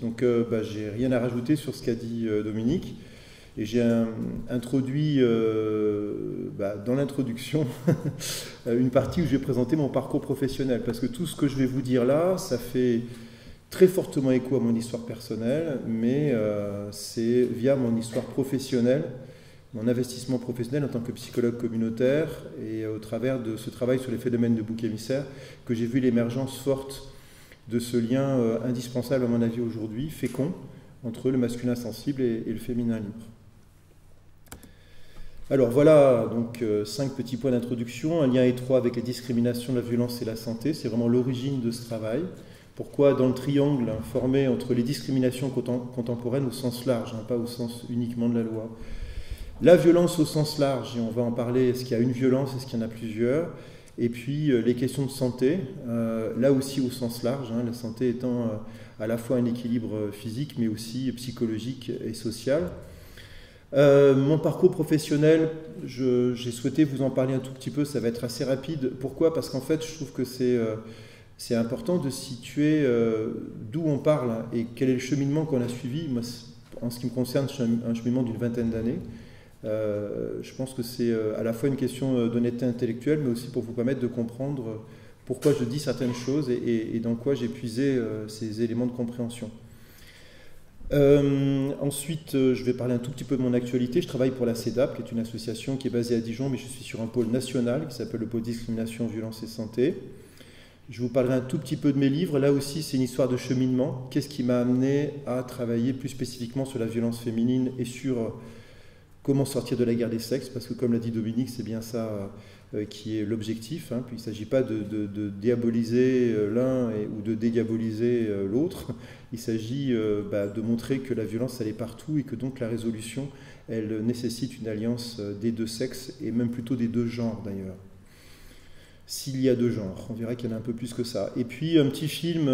Donc j'ai rien à rajouter sur ce qu'a dit Dominique. Et j'ai introduit dans l'introduction une partie où je vais présenter mon parcours professionnel. Parce que tout ce que je vais vous dire là, ça fait très fortement écho à mon histoire personnelle, mais c'est via mon histoire professionnelle, mon investissement professionnel en tant que psychologue communautaire et au travers de ce travail sur les phénomènes de bouc émissaire que j'ai vu l'émergence forte de ce lien indispensable à mon avis aujourd'hui, fécond, entre le masculin sensible et le féminin libre. Alors voilà donc 5 petits points d'introduction, un lien étroit avec les discriminations, la violence et la santé, c'est vraiment l'origine de ce travail. Pourquoi dans le triangle formé entre les discriminations contemporaines au sens large, pas au sens uniquement de la loi. La violence au sens large, et on va en parler, est-ce qu'il y a une violence, est-ce qu'il y en a plusieurs? Et puis les questions de santé, là aussi au sens large, la santé étant à la fois un équilibre physique mais aussi psychologique et social. Mon parcours professionnel, j'ai souhaité vous en parler un tout petit peu, ça va être assez rapide. Pourquoi? Parce qu'en fait je trouve que c'est important de situer d'où on parle et quel est le cheminement qu'on a suivi. Moi, en ce qui me concerne, c'est un cheminement d'une vingtaine d'années. Je pense que c'est à la fois une question d'honnêteté intellectuelle, mais aussi pour vous permettre de comprendre pourquoi je dis certaines choses et dans quoi j'ai puisé ces éléments de compréhension. Ensuite, je vais parler un tout petit peu de mon actualité. Je travaille pour la CEDAP, qui est une association qui est basée à Dijon, mais je suis sur un pôle national qui s'appelle le pôle discrimination, violence et santé. Je vous parlerai un tout petit peu de mes livres. Là aussi, c'est une histoire de cheminement. Qu'est-ce qui m'a amené à travailler plus spécifiquement sur la violence féminine et sur comment sortir de la guerre des sexes, parce que comme l'a dit Dominique, c'est bien ça qui est l'objectif. Puis il ne s'agit pas de diaboliser l'un ou de dédiaboliser l'autre. Il s'agit de montrer que la violence, elle est partout et que donc la résolution, elle nécessite une alliance des deux sexes et même plutôt des deux genres d'ailleurs. S'il y a deux genres, on verra qu'il y en a un peu plus que ça. Et puis un petit film,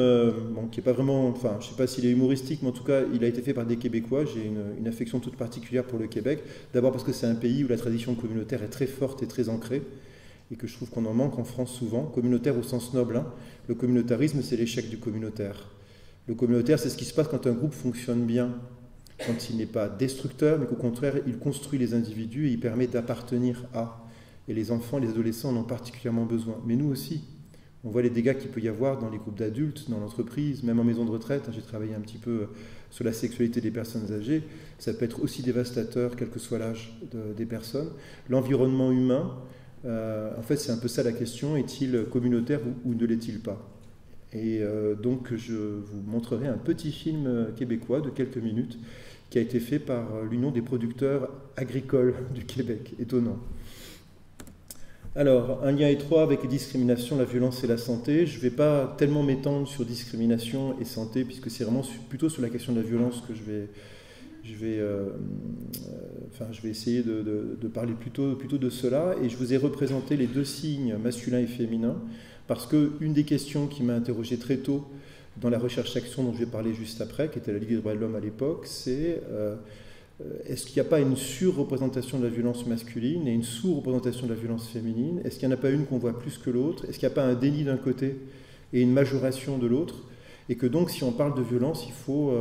qui n'est pas vraiment, enfin je ne sais pas s'il est humoristique, mais en tout cas il a été fait par des Québécois. J'ai une affection toute particulière pour le Québec. D'abord parce que c'est un pays où la tradition communautaire est très forte et très ancrée, et que je trouve qu'on en manque en France souvent. Communautaire au sens noble, Le communautarisme, c'est l'échec du communautaire. Le communautaire, c'est ce qui se passe quand un groupe fonctionne bien, quand il n'est pas destructeur, mais qu'au contraire il construit les individus et il permet d'appartenir à. Et les enfants, les adolescents en ont particulièrement besoin. Mais nous aussi, on voit les dégâts qu'il peut y avoir dans les groupes d'adultes, dans l'entreprise, même en maison de retraite. J'ai travaillé un petit peu sur la sexualité des personnes âgées. Ça peut être aussi dévastateur, quel que soit l'âge des personnes. L'environnement humain, en fait, c'est un peu ça la question. Est-il communautaire ou ne l'est-il pas? Et donc, je vous montrerai un petit film québécois de quelques minutes qui a été fait par l'Union des producteurs agricoles du Québec. Étonnant. Alors, un lien étroit avec les discriminations, la violence et la santé. Je ne vais pas tellement m'étendre sur discrimination et santé, puisque c'est vraiment plutôt sur la question de la violence que je vais essayer de parler plutôt de cela. Et je vous ai représenté les deux signes, masculin et féminin, parce qu'une des questions qui m'a interrogé très tôt dans la recherche-action dont je vais parler juste après, qui était la Ligue des droits de l'homme à l'époque, c'est... est-ce qu'il n'y a pas une surreprésentation de la violence masculine et une sous-représentation de la violence féminine? Est-ce qu'il n'y en a pas une qu'on voit plus que l'autre? Est-ce qu'il n'y a pas un déni d'un côté et une majoration de l'autre? Et que donc, si on parle de violence, il faut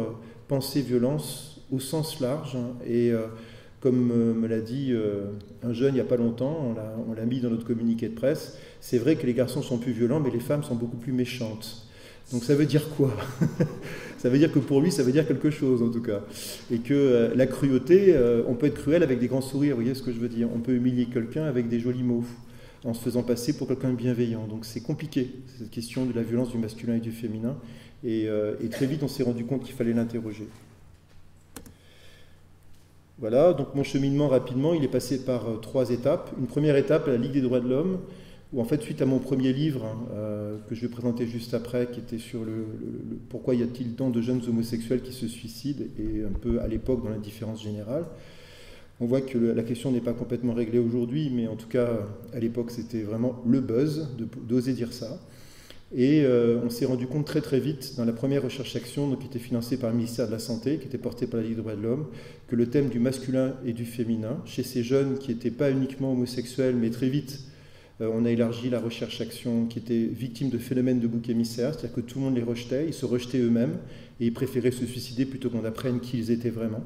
penser violence au sens large. Et comme me l'a dit un jeune il n'y a pas longtemps, on l'a mis dans notre communiqué de presse, c'est vrai que les garçons sont plus violents, mais les femmes sont beaucoup plus méchantes. Donc ça veut dire quoi? Ça veut dire que pour lui, ça veut dire quelque chose en tout cas. Et que la cruauté, on peut être cruel avec des grands sourires, vous voyez ce que je veux dire? On peut humilier quelqu'un avec des jolis mots, en se faisant passer pour quelqu'un de bienveillant. Donc c'est compliqué, cette question de la violence du masculin et du féminin. Et très vite, on s'est rendu compte qu'il fallait l'interroger. Voilà, donc mon cheminement rapidement, il est passé par 3 étapes. Une première étape, la Ligue des droits de l'homme, où en fait, suite à mon premier livre, que je vais présenter juste après, qui était sur pourquoi y a-t-il tant de jeunes homosexuels qui se suicident, et un peu à l'époque dans l'indifférence générale, on voit que la question n'est pas complètement réglée aujourd'hui, mais en tout cas, à l'époque, c'était vraiment le buzz d'oser dire ça. Et on s'est rendu compte très très vite, dans la première recherche-action qui était financée par le ministère de la Santé, qui était portée par la Ligue des droits de l'homme, que le thème du masculin et du féminin, chez ces jeunes qui n'étaient pas uniquement homosexuels, mais très vite On a élargi la recherche-action qui était victime de phénomènes de bouc émissaire, c'est-à-dire que tout le monde les rejetait, ils se rejetaient eux-mêmes et ils préféraient se suicider plutôt qu'on apprenne qui ils étaient vraiment,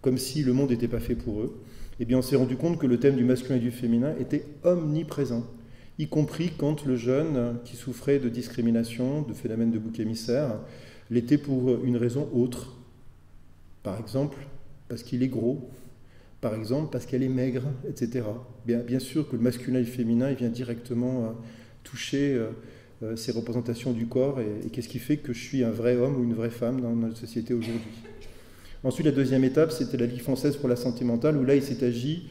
comme si le monde n'était pas fait pour eux. Eh bien, on s'est rendu compte que le thème du masculin et du féminin était omniprésent, y compris quand le jeune qui souffrait de discrimination, de phénomènes de bouc émissaire, l'était pour une raison autre. Par exemple, parce qu'il est gros, par exemple, parce qu'elle est maigre, etc. Bien sûr que le masculin et le féminin, il vient directement toucher ces représentations du corps et qu'est-ce qui fait que je suis un vrai homme ou une vraie femme dans notre société aujourd'hui. Ensuite, la deuxième étape, c'était la Ligue française pour la santé mentale, où là, il s'est agi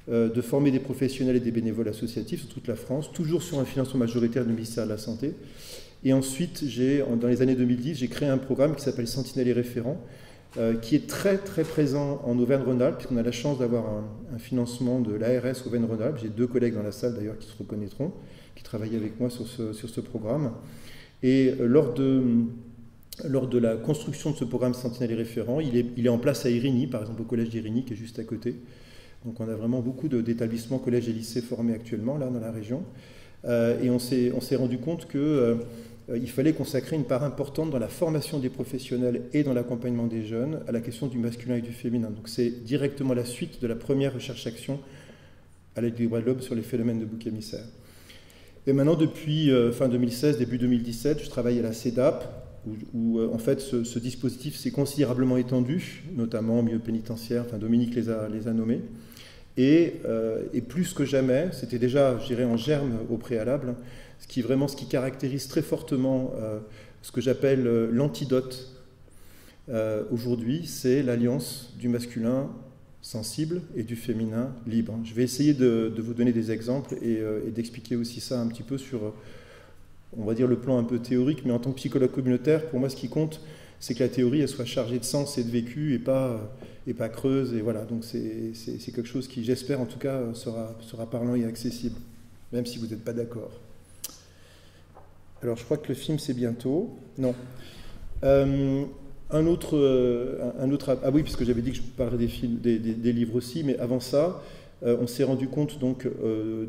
de former des professionnels et des bénévoles associatifs sur toute la France, toujours sur un financement majoritaire du ministère de la Santé. Et ensuite, dans les années 2010, j'ai créé un programme qui s'appelle Sentinelle et référents, qui est très très présent en Auvergne-Rhône-Alpes, puisqu'on a la chance d'avoir un financement de l'ARS Auvergne-Rhône-Alpes. J'ai 2 collègues dans la salle d'ailleurs qui se reconnaîtront, qui travaillent avec moi sur ce programme. Et lors de la construction de ce programme Sentinelle et référents, il est en place à Irigny, par exemple au collège d'Irigny, qui est juste à côté. Donc on a vraiment beaucoup d'établissements, collèges et lycées formés actuellement là dans la région. Et on s'est rendu compte que il fallait consacrer une part importante dans la formation des professionnels et dans l'accompagnement des jeunes à la question du masculin et du féminin. Donc c'est directement la suite de la première recherche-action à l'aide des droits de l'homme sur les phénomènes de bouc émissaire. Et maintenant, depuis fin 2016, début 2017, je travaille à la CEDAP, où en fait ce dispositif s'est considérablement étendu, notamment en milieu pénitentiaire, enfin Dominique les a nommés. Et plus que jamais, c'était déjà, je dirais, en germe au préalable, ce qui caractérise très fortement ce que j'appelle l'antidote aujourd'hui, c'est l'alliance du masculin sensible et du féminin libre. Je vais essayer de vous donner des exemples et d'expliquer aussi ça un petit peu sur, on va dire, le plan un peu théorique, mais en tant que psychologue communautaire, pour moi, ce qui compte, c'est que la théorie, elle soit chargée de sens et de vécu et pas creuse. Et voilà, donc c'est quelque chose qui, j'espère, en tout cas, sera parlant et accessible, même si vous n'êtes pas d'accord. Alors, je crois que le film, c'est bientôt. Non. Ah oui, puisque j'avais dit que je parlerais des films, des livres aussi, mais avant ça, on s'est rendu compte, donc,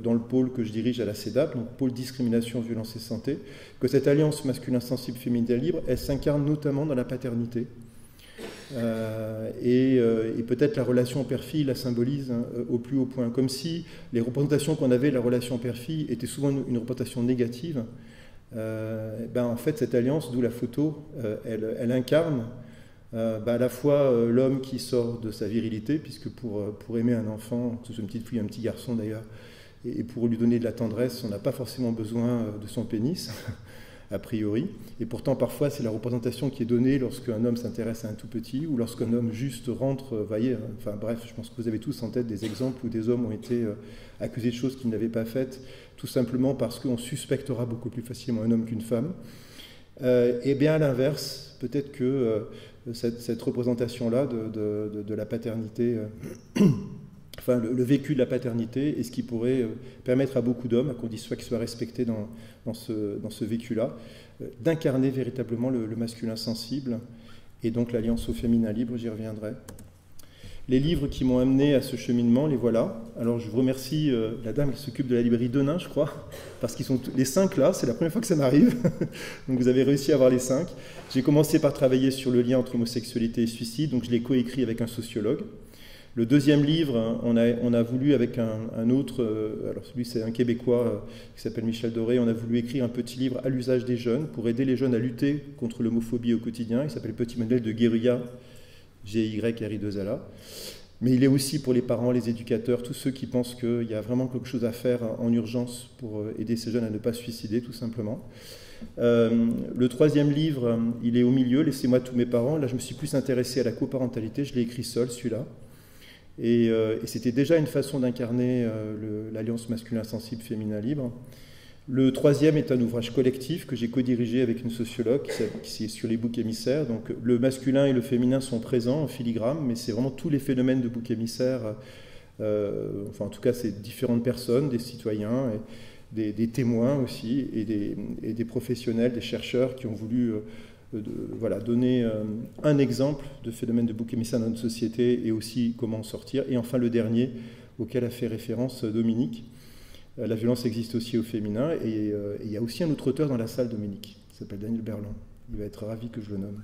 dans le pôle que je dirige à la CEDAP, donc pôle discrimination, violence et santé, que cette alliance masculin sensible, féminin libre, elle s'incarne notamment dans la paternité. Et peut-être la relation père-fille la symbolise au plus haut point, comme si les représentations qu'on avait de la relation père-fille étaient souvent une représentation négative. En fait, cette alliance, d'où la photo, elle incarne à la fois l'homme qui sort de sa virilité, puisque pour aimer un enfant, que ce soit une petite fille, un petit garçon d'ailleurs, et pour lui donner de la tendresse, on n'a pas forcément besoin de son pénis, a priori. Et pourtant, parfois, c'est la représentation qui est donnée lorsqu'un homme s'intéresse à un tout petit, ou lorsqu'un homme juste rentre, voyez, enfin bref, je pense que vous avez tous en tête des exemples où des hommes ont été accusés de choses qu'ils n'avaient pas faites, tout simplement parce qu'on suspectera beaucoup plus facilement un homme qu'une femme. Et bien à l'inverse, peut-être que cette représentation-là de la paternité, enfin le vécu de la paternité, est ce qui pourrait permettre à beaucoup d'hommes, à condition qu'ils soient respectés dans ce vécu-là, d'incarner véritablement le masculin sensible, et donc l'alliance au féminin libre, j'y reviendrai. Les livres qui m'ont amené à ce cheminement, les voilà. Alors je vous remercie la dame qui s'occupe de la librairie Denain, je crois, parce qu'ils sont les 5 là, c'est la première fois que ça m'arrive. Donc vous avez réussi à avoir les 5. J'ai commencé par travailler sur le lien entre homosexualité et suicide, donc je l'ai coécrit avec un sociologue. Le deuxième livre, on a voulu avec un autre, alors celui c'est un Québécois qui s'appelle Michel Doré, on a voulu écrire un petit livre à l'usage des jeunes pour aider les jeunes à lutter contre l'homophobie au quotidien. Il s'appelle Petit manuel de guérilla, G-Y-R-I-2-L-A. Mais il est aussi pour les parents, les éducateurs, tous ceux qui pensent qu'il y a vraiment quelque chose à faire en urgence pour aider ces jeunes à ne pas se suicider, tout simplement. Le troisième livre, il est au milieu, Laissez-moi tous mes parents. Là, je me suis plus intéressé à la coparentalité, je l'ai écrit seul, celui-là. Et c'était déjà une façon d'incarner l'alliance masculin sensible, féminin libre. Le troisième est un ouvrage collectif que j'ai co-dirigé avec une sociologue qui est sur les boucs émissaires. Donc le masculin et le féminin sont présents en filigrane, mais c'est vraiment tous les phénomènes de boucs émissaires, enfin en tout cas c'est différentes personnes, des citoyens, et des témoins aussi, et des professionnels, des chercheurs qui ont voulu donner un exemple de phénomène de bouc émissaire dans notre société et aussi comment en sortir. Et enfin le dernier, auquel a fait référence Dominique, La violence existe aussi au féminin. Et il y a aussi un autre auteur dans la salle, Dominique, qui s'appelle Daniel Berland. Il va être ravi que je le nomme.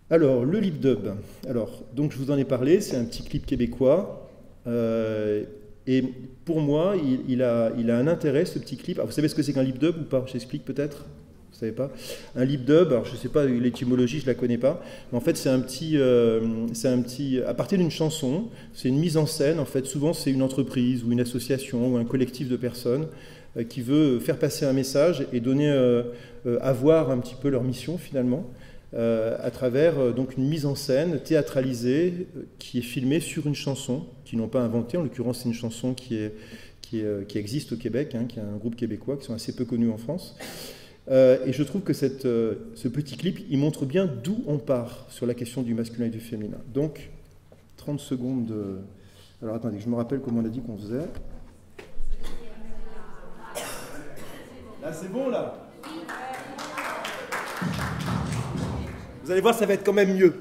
Alors, le lip dub. Alors, donc je vous en ai parlé, c'est un petit clip québécois. Et pour moi, il a un intérêt, ce petit clip. Alors, vous savez ce que c'est qu'un lip dub ou pas? J'explique peut-être. Vous savez pas? Un lip dub, alors je ne sais pas, l'étymologie, je ne la connais pas. Mais en fait, c'est un petit, à partir d'une chanson, c'est une mise en scène. En fait, souvent, c'est une entreprise ou une association ou un collectif de personnes qui veut faire passer un message et donner à voir un petit peu leur mission finalement. À travers donc une mise en scène théâtralisée qui est filmée sur une chanson qu'ils n'ont pas inventée. En l'occurrence, c'est une chanson qui existe au Québec, hein, qui est un groupe québécois qui sont assez peu connus en France. Et je trouve que ce petit clip, il montre bien d'où on part sur la question du masculin et du féminin. Donc, 30 secondes de... Alors attendez, je me rappelle comment on a dit qu'on faisait. Là, c'est bon, là. Vous allez voir, ça va être quand même mieux.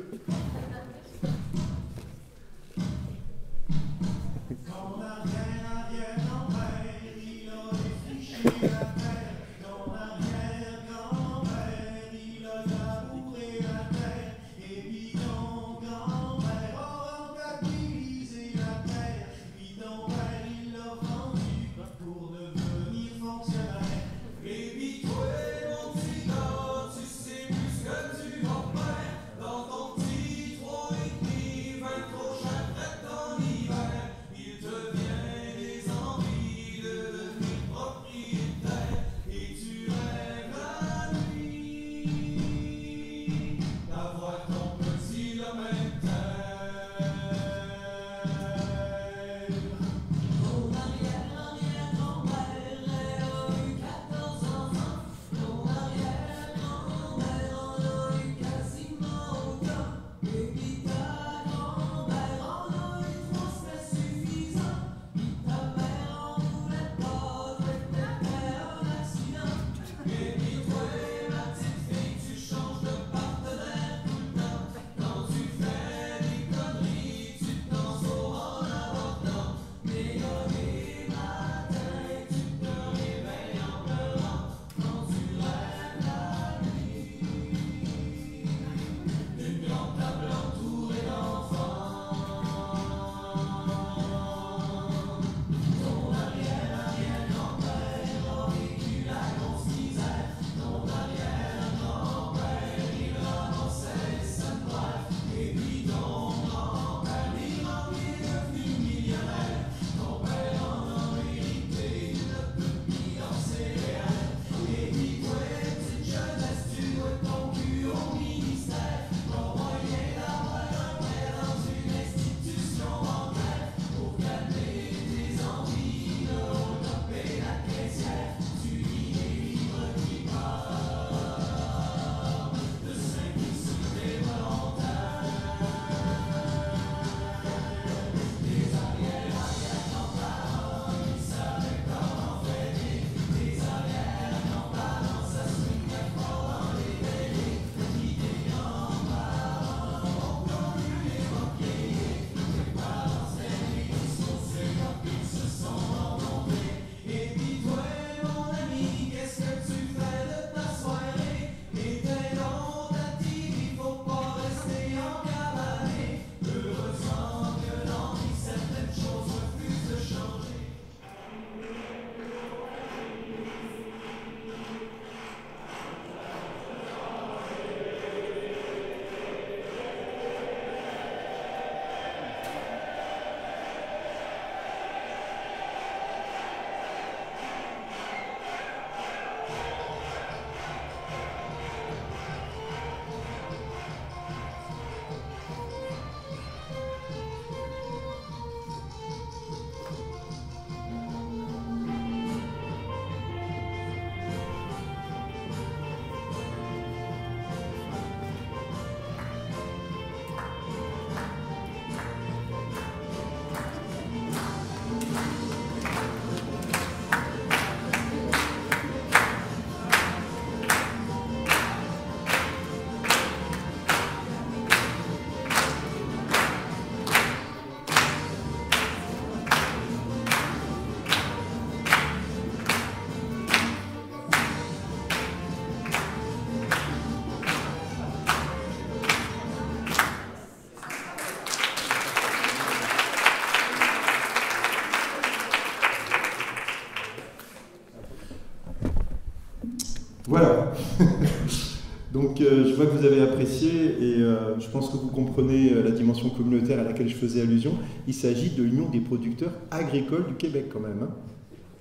Donc je vois que vous avez apprécié et je pense que vous comprenez la dimension communautaire à laquelle je faisais allusion. Il s'agit de l'Union des producteurs agricoles du Québec quand même. Hein.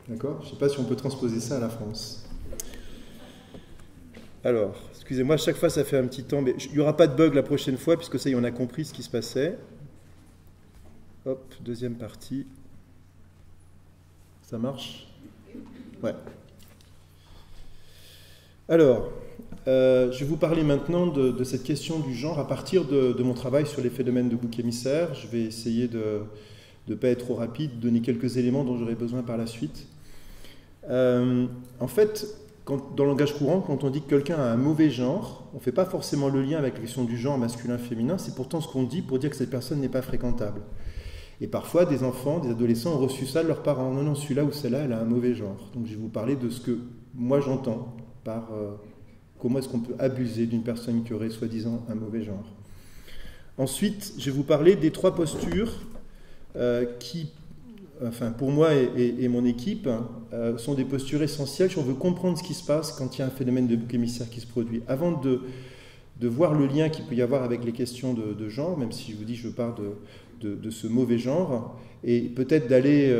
D'accord ? Je ne sais pas si on peut transposer ça à la France. Alors, excusez-moi, chaque fois ça fait un petit temps, mais il n'y aura pas de bug la prochaine fois puisque ça y est, on a compris ce qui se passait. Hop, deuxième partie. Ça marche ? Ouais. Alors, je vais vous parler maintenant de cette question du genre à partir de mon travail sur les phénomènes de bouc émissaire. Je vais essayer de ne pas être trop rapide, donner quelques éléments dont j'aurai besoin par la suite. En fait, dans le langage courant, quand on dit que quelqu'un a un mauvais genre, on ne fait pas forcément le lien avec la question du genre masculin-féminin, c'est pourtant ce qu'on dit pour dire que cette personne n'est pas fréquentable. Et parfois, des enfants, des adolescents ont reçu ça de leurs parents. Non, non, celui-là ou celle-là, elle a un mauvais genre. Donc je vais vous parler de ce que moi j'entends par comment est-ce qu'on peut abuser d'une personne qui aurait soi-disant un mauvais genre. Ensuite, je vais vous parler des 3 postures qui, enfin pour moi et mon équipe, sont des postures essentielles si on veut comprendre ce qui se passe quand il y a un phénomène de bouc émissaire qui se produit. Avant de voir le lien qu'il peut y avoir avec les questions de genre, même si je vous dis je parle de ce mauvais genre, et peut-être d'aller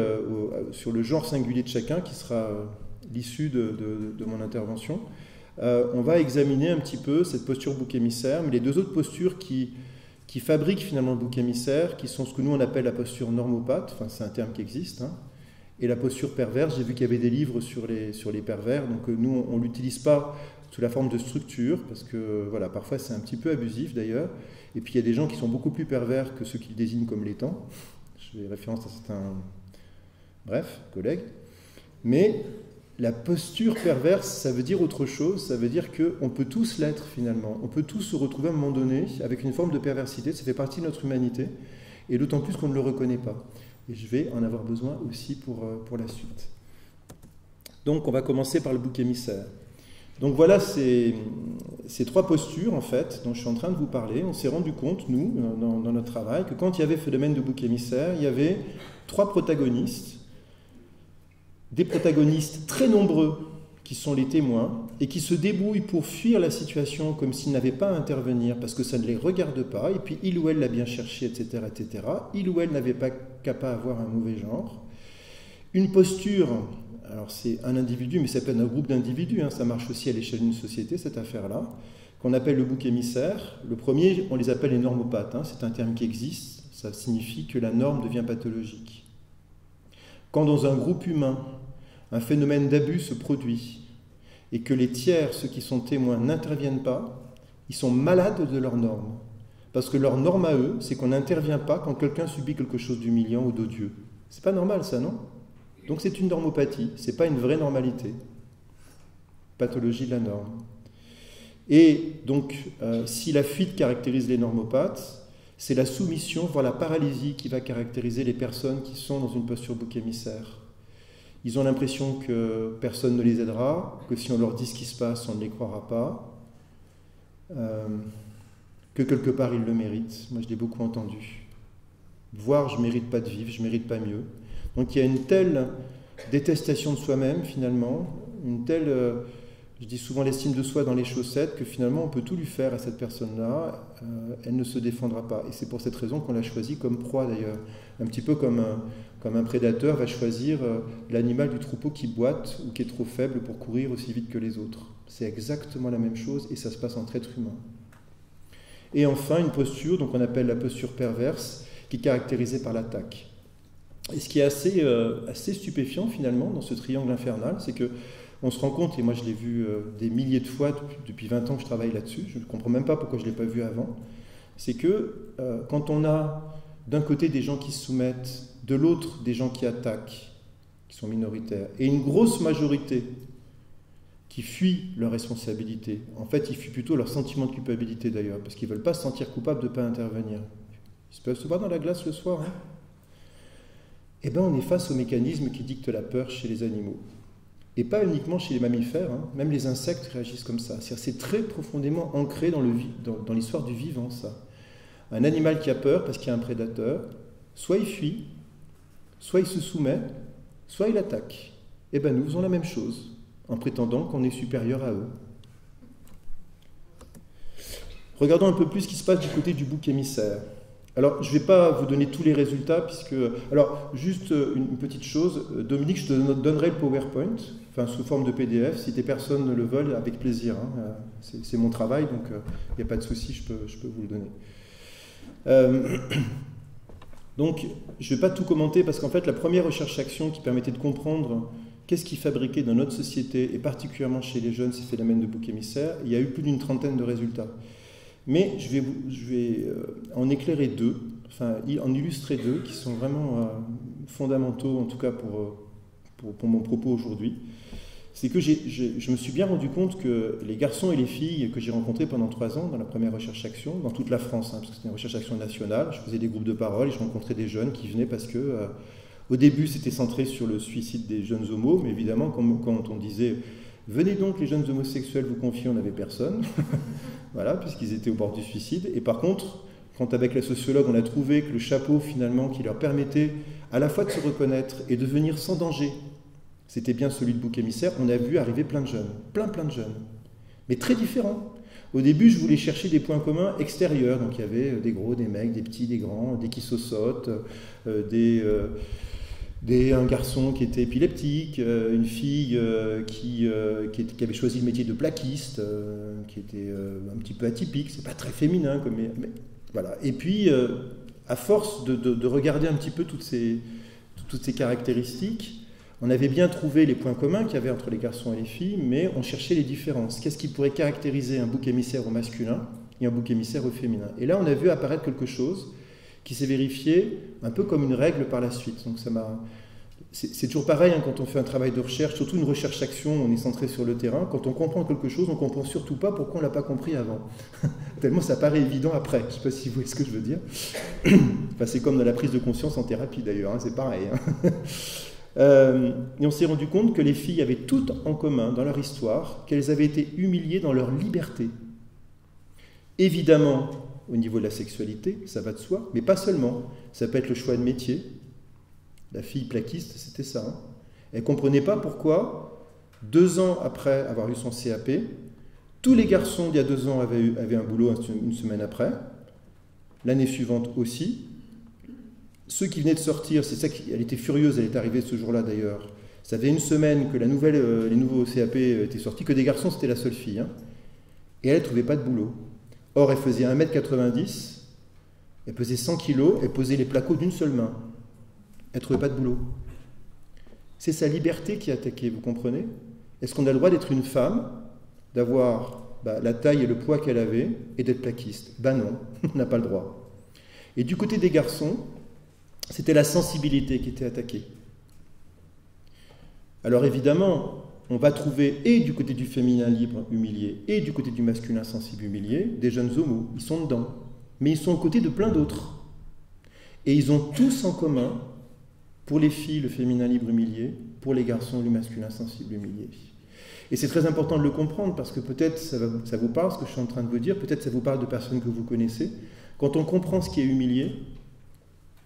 sur le genre singulier de chacun, qui sera l'issue de mon intervention, on va examiner un petit peu cette posture bouc émissaire, mais les 2 autres postures qui fabriquent finalement le bouc émissaire, qui sont ce que nous on appelle la posture normopathe, enfin c'est un terme qui existe, hein, et la posture perverse. J'ai vu qu'il y avait des livres sur les pervers, donc nous on ne l'utilise pas sous la forme de structure, parce que voilà, parfois c'est un petit peu abusif d'ailleurs, et puis il y a des gens qui sont beaucoup plus pervers que ceux qu'ils désignent comme l'étant. Je fais référence à certains collègues, mais la posture perverse, ça veut dire autre chose, ça veut dire qu'on peut tous l'être finalement, on peut tous se retrouver à un moment donné avec une forme de perversité, ça fait partie de notre humanité, et d'autant plus qu'on ne le reconnaît pas. Et je vais en avoir besoin aussi pour la suite. Donc on va commencer par le bouc émissaire. Donc voilà ces 3 postures en fait dont je suis en train de vous parler. On s'est rendu compte, nous, dans notre travail, que quand il y avait phénomène de bouc émissaire, il y avait 3 protagonistes, des protagonistes très nombreux qui sont les témoins et qui se débrouillent pour fuir la situation comme s'ils n'avaient pas à intervenir parce que ça ne les regarde pas, et puis il ou elle l'a bien cherché, etc., etc. Il ou elle n'avait pas qu'à pas avoir un mauvais genre. Une posture, alors c'est un individu, mais ça peut être un groupe d'individus, hein, ça marche aussi à l'échelle d'une société, cette affaire-là, qu'on appelle le bouc émissaire. Le premier, on les appelle les normopathes, hein, c'est un terme qui existe, ça signifie que la norme devient pathologique. Quand dans un groupe humain, un phénomène d'abus se produit et que les tiers, ceux qui sont témoins, n'interviennent pas, ils sont malades de leurs normes. Parce que leur norme à eux, c'est qu'on n'intervient pas quand quelqu'un subit quelque chose d'humiliant ou d'odieux. C'est pas normal ça, non ? Donc c'est une normopathie, c'est pas une vraie normalité. Pathologie de la norme. Et donc, si la fuite caractérise les normopathes, c'est la soumission, voire la paralysie qui va caractériser les personnes qui sont dans une posture bouc émissaire. Ils ont l'impression que personne ne les aidera, que si on leur dit ce qui se passe, on ne les croira pas, que quelque part ils le méritent. Moi, je l'ai beaucoup entendu. Voire, je ne mérite pas de vivre, je ne mérite pas mieux. Donc il y a une telle détestation de soi-même, finalement, une telle, je dis souvent l'estime de soi dans les chaussettes, que finalement on peut tout lui faire à cette personne-là, elle ne se défendra pas. Et c'est pour cette raison qu'on l'a choisie comme proie d'ailleurs. Un petit peu comme un prédateur va choisir l'animal du troupeau qui boite ou qui est trop faible pour courir aussi vite que les autres. C'est exactement la même chose et ça se passe entre êtres humains. Et enfin, une posture, donc on appelle la posture perverse, qui est caractérisée par l'attaque. Et ce qui est assez stupéfiant finalement dans ce triangle infernal, c'est qu'on se rend compte, et moi je l'ai vu des milliers de fois depuis 20 ans que je travaille là-dessus, je ne comprends même pas pourquoi je ne l'ai pas vu avant, c'est que quand on a d'un côté des gens qui se soumettent, de l'autre des gens qui attaquent, qui sont minoritaires, et une grosse majorité qui fuient leur responsabilité, en fait ils fuient plutôt leur sentiment de culpabilité d'ailleurs, parce qu'ils ne veulent pas se sentir coupables de ne pas intervenir. Ils peuvent se voir dans la glace le soir, hein. Eh bien, on est face au mécanisme qui dicte la peur chez les animaux. Et pas uniquement chez les mammifères, hein. Même les insectes réagissent comme ça. C'est très profondément ancré dans l'histoire du vivant, ça. Un animal qui a peur parce qu'il y a un prédateur, soit il fuit, soit il se soumet, soit il attaque. Eh bien, nous faisons la même chose, en prétendant qu'on est supérieur à eux. Regardons un peu plus ce qui se passe du côté du bouc émissaire. Alors, je ne vais pas vous donner tous les résultats, puisque... Alors, juste une petite chose, Dominique, je te donnerai le PowerPoint, enfin sous forme de PDF, si des personnes le veulent, avec plaisir. Hein. C'est mon travail, donc il n'y a pas de souci, je peux vous le donner. Donc, je ne vais pas tout commenter, parce qu'en fait, la première recherche-action qui permettait de comprendre qu'est-ce qui fabriquait dans notre société, et particulièrement chez les jeunes, ces phénomènes de bouc émissaire, il y a eu plus d'une trentaine de résultats. Mais je vais en éclairer deux, enfin en illustrer deux, qui sont vraiment fondamentaux, en tout cas pour mon propos aujourd'hui. C'est que je me suis bien rendu compte que les garçons et les filles que j'ai rencontrés pendant 3 ans dans la première recherche-action, dans toute la France, hein, parce que c'était une recherche-action nationale, je faisais des groupes de parole et je rencontrais des jeunes qui venaient parce que, au début, c'était centré sur le suicide des jeunes homos, mais évidemment, quand on disait « Venez donc les jeunes homosexuels vous confier », on n'avait personne. Voilà, puisqu'ils étaient au bord du suicide. Et par contre, quand avec la sociologue, on a trouvé que le chapeau, finalement, qui leur permettait à la fois de se reconnaître et de venir sans danger, c'était bien celui de bouc émissaire, on a vu arriver plein de jeunes, plein de jeunes, mais très différents. Au début, je voulais chercher des points communs extérieurs, donc il y avait des gros, des mecs, des petits, des grands, des qui saussotent, un garçon qui était épileptique, une fille qui avait choisi le métier de plaquiste, qui était un petit peu atypique, c'est pas très féminin, mais voilà. Et puis, à force de regarder un petit peu toutes ces caractéristiques, on avait bien trouvé les points communs qu'il y avait entre les garçons et les filles, mais on cherchait les différences. Qu'est-ce qui pourrait caractériser un bouc émissaire au masculin et un bouc émissaire au féminin? Et là, on a vu apparaître quelque chose qui s'est vérifié un peu comme une règle par la suite. Donc c'est toujours pareil hein, quand on fait un travail de recherche, surtout une recherche-action, on est centré sur le terrain. Quand on comprend quelque chose, on ne comprend surtout pas pourquoi on ne l'a pas compris avant. Tellement ça paraît évident après. Je ne sais pas si vous voyez ce que je veux dire. Enfin, c'est comme dans la prise de conscience en thérapie d'ailleurs, hein, c'est pareil. Hein. Et on s'est rendu compte que les filles avaient toutes en commun dans leur histoire qu'elles avaient été humiliées dans leur liberté. Évidemment, au niveau de la sexualité, ça va de soi, mais pas seulement. Ça peut être le choix de métier. La fille plaquiste, c'était ça. Hein. Elle ne comprenait pas pourquoi, 2 ans après avoir eu son CAP, tous les garçons d'il y a 2 ans avaient un boulot une semaine après, l'année suivante aussi. Ceux qui venaient de sortir, c'est ça elle était furieuse, elle est arrivée ce jour-là d'ailleurs. Ça faisait 1 semaine que les nouveaux CAP étaient sortis, que des garçons, c'était la seule fille. Hein. Et elle ne trouvait pas de boulot. Or, elle faisait 1m90, elle pesait 100 kg, elle posait les placos d'une seule main. Elle ne trouvait pas de boulot. C'est sa liberté qui est attaquée, vous comprenez? Est-ce qu'on a le droit d'être une femme, d'avoir la taille et le poids qu'elle avait, et d'être plaquiste? Ben non, on n'a pas le droit. Et du côté des garçons, c'était la sensibilité qui était attaquée. Alors évidemment, on va trouver, et du côté du féminin libre humilié, et du côté du masculin sensible humilié, des jeunes homos. Ils sont dedans. Mais ils sont aux côtés de plein d'autres. Et ils ont tous en commun, pour les filles, le féminin libre humilié, pour les garçons, le masculin sensible humilié. Et c'est très important de le comprendre, parce que peut-être ça vous parle, ce que je suis en train de vous dire, peut-être ça vous parle de personnes que vous connaissez. Quand on comprend ce qui est humilié,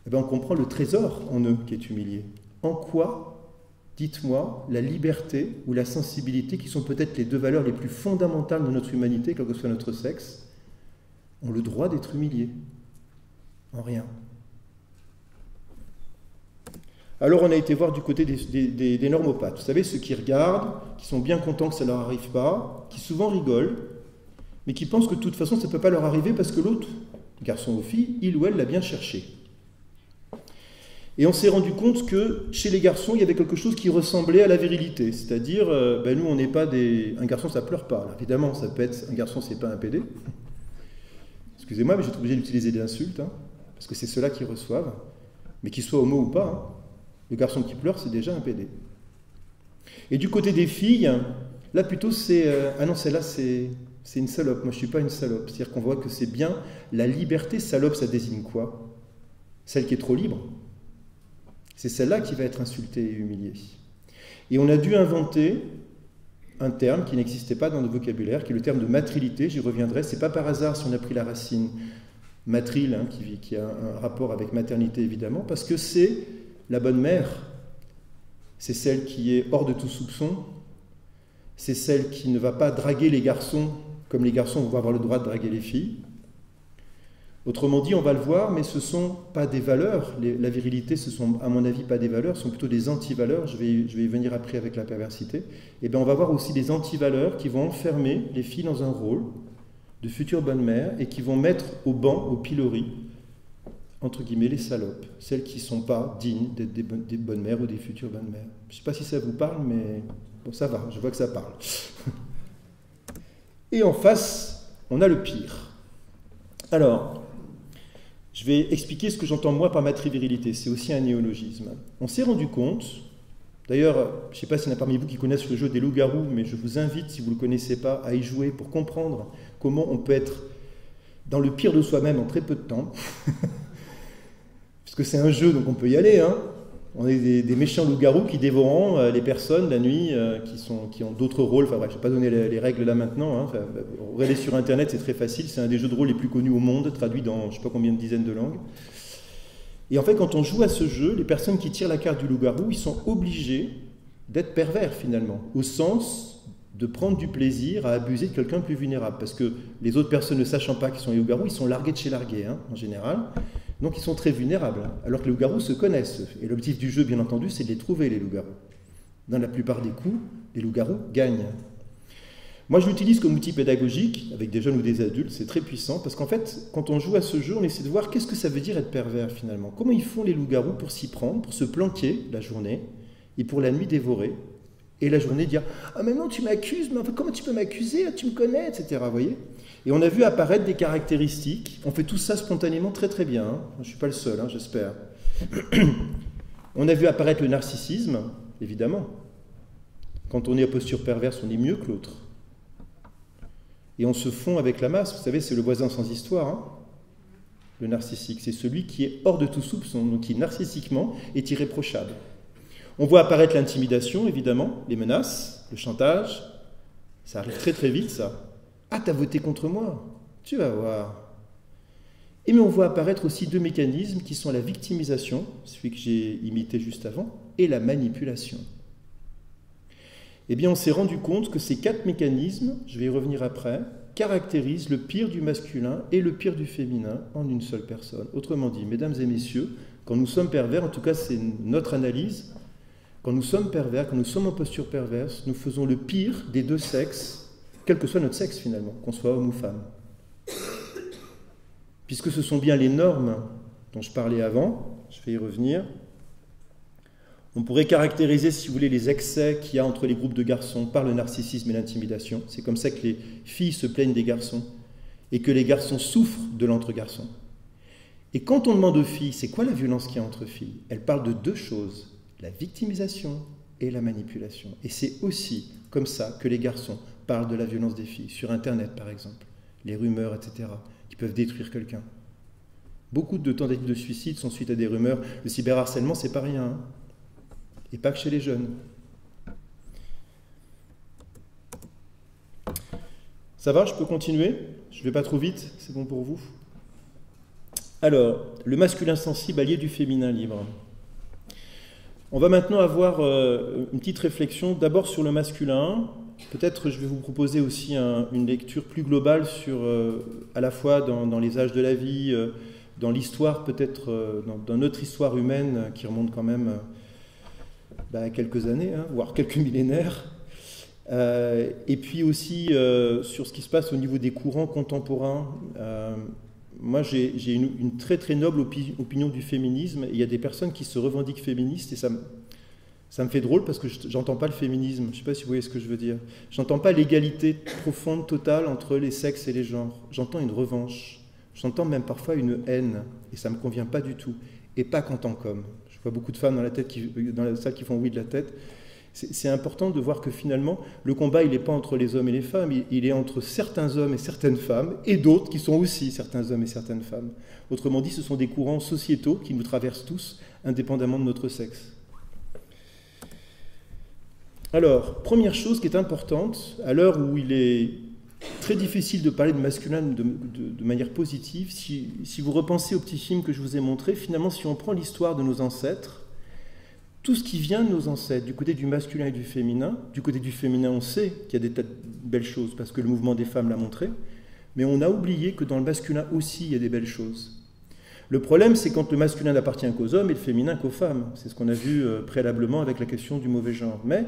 eh bien on comprend le trésor en eux qui est humilié. En quoi, dites-moi, la liberté ou la sensibilité, qui sont peut-être les 2 valeurs les plus fondamentales de notre humanité, quel que soit notre sexe, ont le droit d'être humiliés? En rien. Alors on a été voir du côté des normopathes. Vous savez, ceux qui regardent, qui sont bien contents que ça ne leur arrive pas, qui souvent rigolent, mais qui pensent que de toute façon ça ne peut pas leur arriver parce que l'autre, garçon ou fille, il ou elle l'a bien cherché. Et on s'est rendu compte que chez les garçons, il y avait quelque chose qui ressemblait à la virilité. C'est-à-dire, nous, on n'est pas des... Un garçon, ça pleure pas. Alors, évidemment, ça peut être... Un garçon, c'est pas un PD. Excusez-moi, mais j'ai été obligé d'utiliser des insultes, hein, parce que c'est ceux-là qui reçoivent. Mais qu'ils soient homo ou pas, hein, le garçon qui pleure, c'est déjà un PD. Et du côté des filles, là, plutôt, c'est... ah non, celle-là, c'est une salope. Moi, je ne suis pas une salope. C'est-à-dire qu'on voit que c'est bien la liberté. Salope, ça désigne quoi? Celle qui est trop libre. C'est celle-là qui va être insultée et humiliée. Et on a dû inventer un terme qui n'existait pas dans notre vocabulaire, qui est le terme de matrilité. J'y reviendrai. C'est pas par hasard si on a pris la racine matril, hein, qui a un rapport avec maternité évidemment, parce que c'est la bonne mère. C'est celle qui est hors de tout soupçon. C'est celle qui ne va pas draguer les garçons comme les garçons vont avoir le droit de draguer les filles. Autrement dit, on va le voir, mais ce ne sont pas des valeurs. La virilité, ce sont, à mon avis, pas des valeurs, ce sont plutôt des anti-valeurs. Je vais y venir après avec la perversité. Et bien, on va voir aussi des anti-valeurs qui vont enfermer les filles dans un rôle de futures bonnes mères et qui vont mettre au banc, au pilori, entre guillemets, les salopes, celles qui ne sont pas dignes d'être des bonnes mères ou des futures bonnes mères. Je ne sais pas si ça vous parle, mais bon, ça va, je vois que ça parle. Et en face, on a le pire. Alors, je vais expliquer ce que j'entends moi par matrivirilité. C'est aussi un néologisme. On s'est rendu compte, d'ailleurs, je ne sais pas s'il y en a parmi vous qui connaissent le jeu des loups-garous, mais je vous invite, si vous ne le connaissez pas, à y jouer pour comprendre comment on peut être dans le pire de soi-même en très peu de temps. Parce que c'est un jeu, donc on peut y aller. Hein. On est des méchants loups-garous qui dévorent les personnes la nuit, qui ont d'autres rôles. Enfin bref, je ne vais pas donner les règles là maintenant. Hein. Enfin, regardez sur Internet, c'est très facile. C'est un des jeux de rôle les plus connus au monde, traduit dans je ne sais pas combien de dizaines de langues. Et en fait, quand on joue à ce jeu, les personnes qui tirent la carte du loup-garou, ils sont obligés d'être pervers finalement, au sens de prendre du plaisir à abuser de quelqu'un de plus vulnérable. Parce que les autres personnes ne sachant pas qu'ils sont les loups-garous, ils sont largués de chez largués, hein, en général. Donc ils sont très vulnérables, alors que les loups-garous se connaissent. Et l'objectif du jeu, bien entendu, c'est de les trouver, les loups-garous. Dans la plupart des coups, les loups-garous gagnent. Moi, je l'utilise comme outil pédagogique, avec des jeunes ou des adultes, c'est très puissant, parce qu'en fait, quand on joue à ce jeu, on essaie de voir qu'est-ce que ça veut dire être pervers, finalement. Comment ils font, les loups-garous, pour s'y prendre, pour se planquer la journée, et pour la nuit dévorer, et la journée dire « Ah mais non, tu m'accuses, mais enfin, comment tu peux m'accuser, tu me connais, etc. » Vous voyez ? Et on a vu apparaître des caractéristiques. On fait tout ça spontanément très très bien. Hein. Je ne suis pas le seul, hein, j'espère. On a vu apparaître le narcissisme, évidemment. Quand on est à posture perverse, on est mieux que l'autre. Et on se fond avec la masse. Vous savez, c'est le voisin sans histoire. Hein. Le narcissique, c'est celui qui est hors de tout soupçon, donc qui narcissiquement est irréprochable. On voit apparaître l'intimidation, évidemment, les menaces, le chantage. Ça arrive très très vite, ça. Ah, t'as voté contre moi, tu vas voir. Et mais on voit apparaître aussi deux mécanismes qui sont la victimisation, celui que j'ai imité juste avant, et la manipulation. Eh bien, on s'est rendu compte que ces quatre mécanismes, je vais y revenir après, caractérisent le pire du masculin et le pire du féminin en une seule personne. Autrement dit, mesdames et messieurs, quand nous sommes pervers, en tout cas c'est notre analyse, quand nous sommes pervers, quand nous sommes en posture perverse, nous faisons le pire des deux sexes, quel que soit notre sexe finalement, qu'on soit homme ou femme. Puisque ce sont bien les normes dont je parlais avant, je vais y revenir, on pourrait caractériser, si vous voulez, les excès qu'il y a entre les groupes de garçons par le narcissisme et l'intimidation. C'est comme ça que les filles se plaignent des garçons et que les garçons souffrent de l'entre-garçon. Et quand on demande aux filles, c'est quoi la violence qu'il y a entre filles? Elles parlent de deux choses, la victimisation et la manipulation. Et c'est aussi comme ça que les garçons parlent de la violence des filles, sur Internet par exemple, les rumeurs, etc., qui peuvent détruire quelqu'un. Beaucoup de tentatives de suicide sont suite à des rumeurs. Le cyberharcèlement, c'est pas rien, hein. Et pas que chez les jeunes. Ça va, je peux continuer? Je ne vais pas trop vite, c'est bon pour vous? Alors, le masculin sensible allié du féminin libre. On va maintenant avoir une petite réflexion, d'abord sur le masculin. Peut-être je vais vous proposer aussi une lecture plus globale sur, à la fois dans les âges de la vie, dans l'histoire peut-être, dans notre histoire humaine qui remonte quand même à quelques années, hein, voire quelques millénaires. Et puis aussi sur ce qui se passe au niveau des courants contemporains. Moi, j'ai une très très noble opinion du féminisme. Et il y a des personnes qui se revendiquent féministes et ça me fait drôle parce que j'entends pas le féminisme. Je ne sais pas si vous voyez ce que je veux dire. J'entends pas l'égalité profonde, totale entre les sexes et les genres. J'entends une revanche. J'entends même parfois une haine. Et ça ne me convient pas du tout. Et pas qu'en tant qu'homme. Je vois beaucoup de femmes dans la salle qui font oui de la tête. C'est important de voir que finalement, le combat, il n'est pas entre les hommes et les femmes, il est entre certains hommes et certaines femmes, et d'autres qui sont aussi certains hommes et certaines femmes. Autrement dit, ce sont des courants sociétaux qui nous traversent tous, indépendamment de notre sexe. Alors, première chose qui est importante, à l'heure où il est très difficile de parler de masculin de manière positive, si vous repensez au petit film que je vous ai montré, finalement, si on prend l'histoire de nos ancêtres, tout ce qui vient de nos ancêtres, du côté du masculin et du féminin. Du côté du féminin, on sait qu'il y a des tas de belles choses, parce que le mouvement des femmes l'a montré, mais on a oublié que dans le masculin aussi, il y a des belles choses. Le problème, c'est quand le masculin n'appartient qu'aux hommes et le féminin qu'aux femmes. C'est ce qu'on a vu préalablement avec la question du mauvais genre. Mais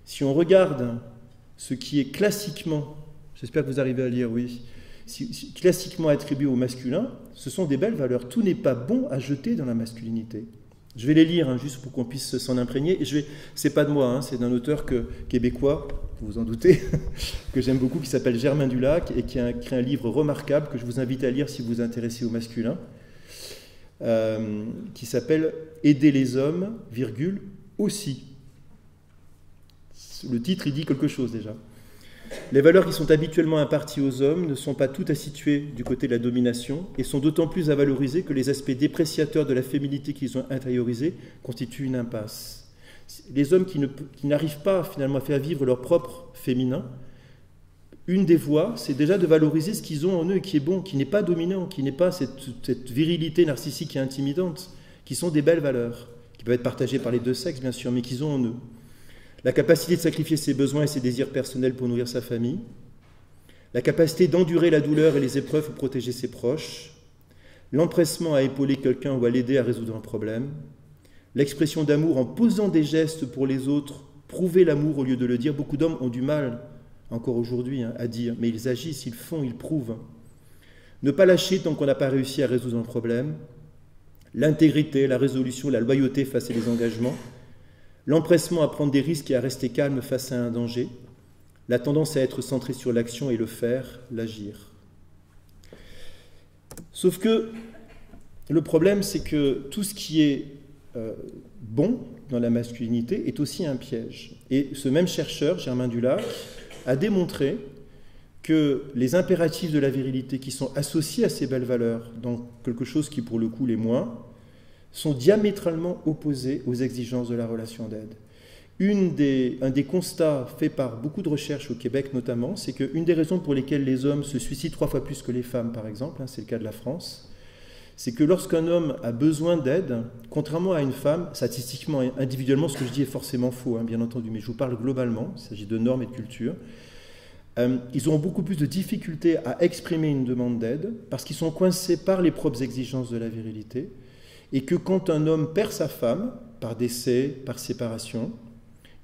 si on regarde ce qui est classiquement, j'espère que vous arrivez à lire, oui, classiquement attribué au masculin, ce sont des belles valeurs. Tout n'est pas bon à jeter dans la masculinité. Je vais les lire, hein, juste pour qu'on puisse s'en imprégner. C'est pas de moi, hein, c'est d'un auteur québécois, vous vous en doutez, que j'aime beaucoup, qui s'appelle Germain Dulac, et qui a écrit un livre remarquable que je vous invite à lire si vous vous intéressez au masculin, qui s'appelle « Aider les hommes, virgule, aussi ». Le titre, il dit quelque chose déjà. Les valeurs qui sont habituellement imparties aux hommes ne sont pas toutes à situer du côté de la domination et sont d'autant plus à valoriser que les aspects dépréciateurs de la féminité qu'ils ont intériorisés constituent une impasse. Les hommes qui n'arrivent pas finalement à faire vivre leur propre féminin, une des voies, c'est déjà de valoriser ce qu'ils ont en eux et qui est bon, qui n'est pas dominant, qui n'est pas cette virilité narcissique et intimidante, qui sont des belles valeurs, qui peuvent être partagées par les deux sexes bien sûr, mais qu'ils ont en eux. La capacité de sacrifier ses besoins et ses désirs personnels pour nourrir sa famille, la capacité d'endurer la douleur et les épreuves pour protéger ses proches, l'empressement à épauler quelqu'un ou à l'aider à résoudre un problème, l'expression d'amour en posant des gestes pour les autres, prouver l'amour au lieu de le dire. Beaucoup d'hommes ont du mal, encore aujourd'hui, à dire, mais ils agissent, ils font, ils prouvent. Ne pas lâcher tant qu'on n'a pas réussi à résoudre un problème, l'intégrité, la résolution, la loyauté face à les engagements, l'empressement à prendre des risques et à rester calme face à un danger, la tendance à être centré sur l'action et le faire, l'agir. Sauf que le problème, c'est que tout ce qui est bon dans la masculinité est aussi un piège. Et ce même chercheur, Germain Dulac, a démontré que les impératifs de la virilité qui sont associés à ces belles valeurs, dans quelque chose qui pour le coup l'est moins, sont diamétralement opposés aux exigences de la relation d'aide. Un des constats faits par beaucoup de recherches au Québec notamment, c'est qu'une des raisons pour lesquelles les hommes se suicident 3 fois plus que les femmes, par exemple, c'est le cas de la France, c'est que lorsqu'un homme a besoin d'aide, contrairement à une femme, statistiquement, individuellement, ce que je dis est forcément faux, bien entendu, mais je vous parle globalement, il s'agit de normes et de culture, ils auront beaucoup plus de difficultés à exprimer une demande d'aide parce qu'ils sont coincés par les propres exigences de la virilité, et que quand un homme perd sa femme, par décès, par séparation,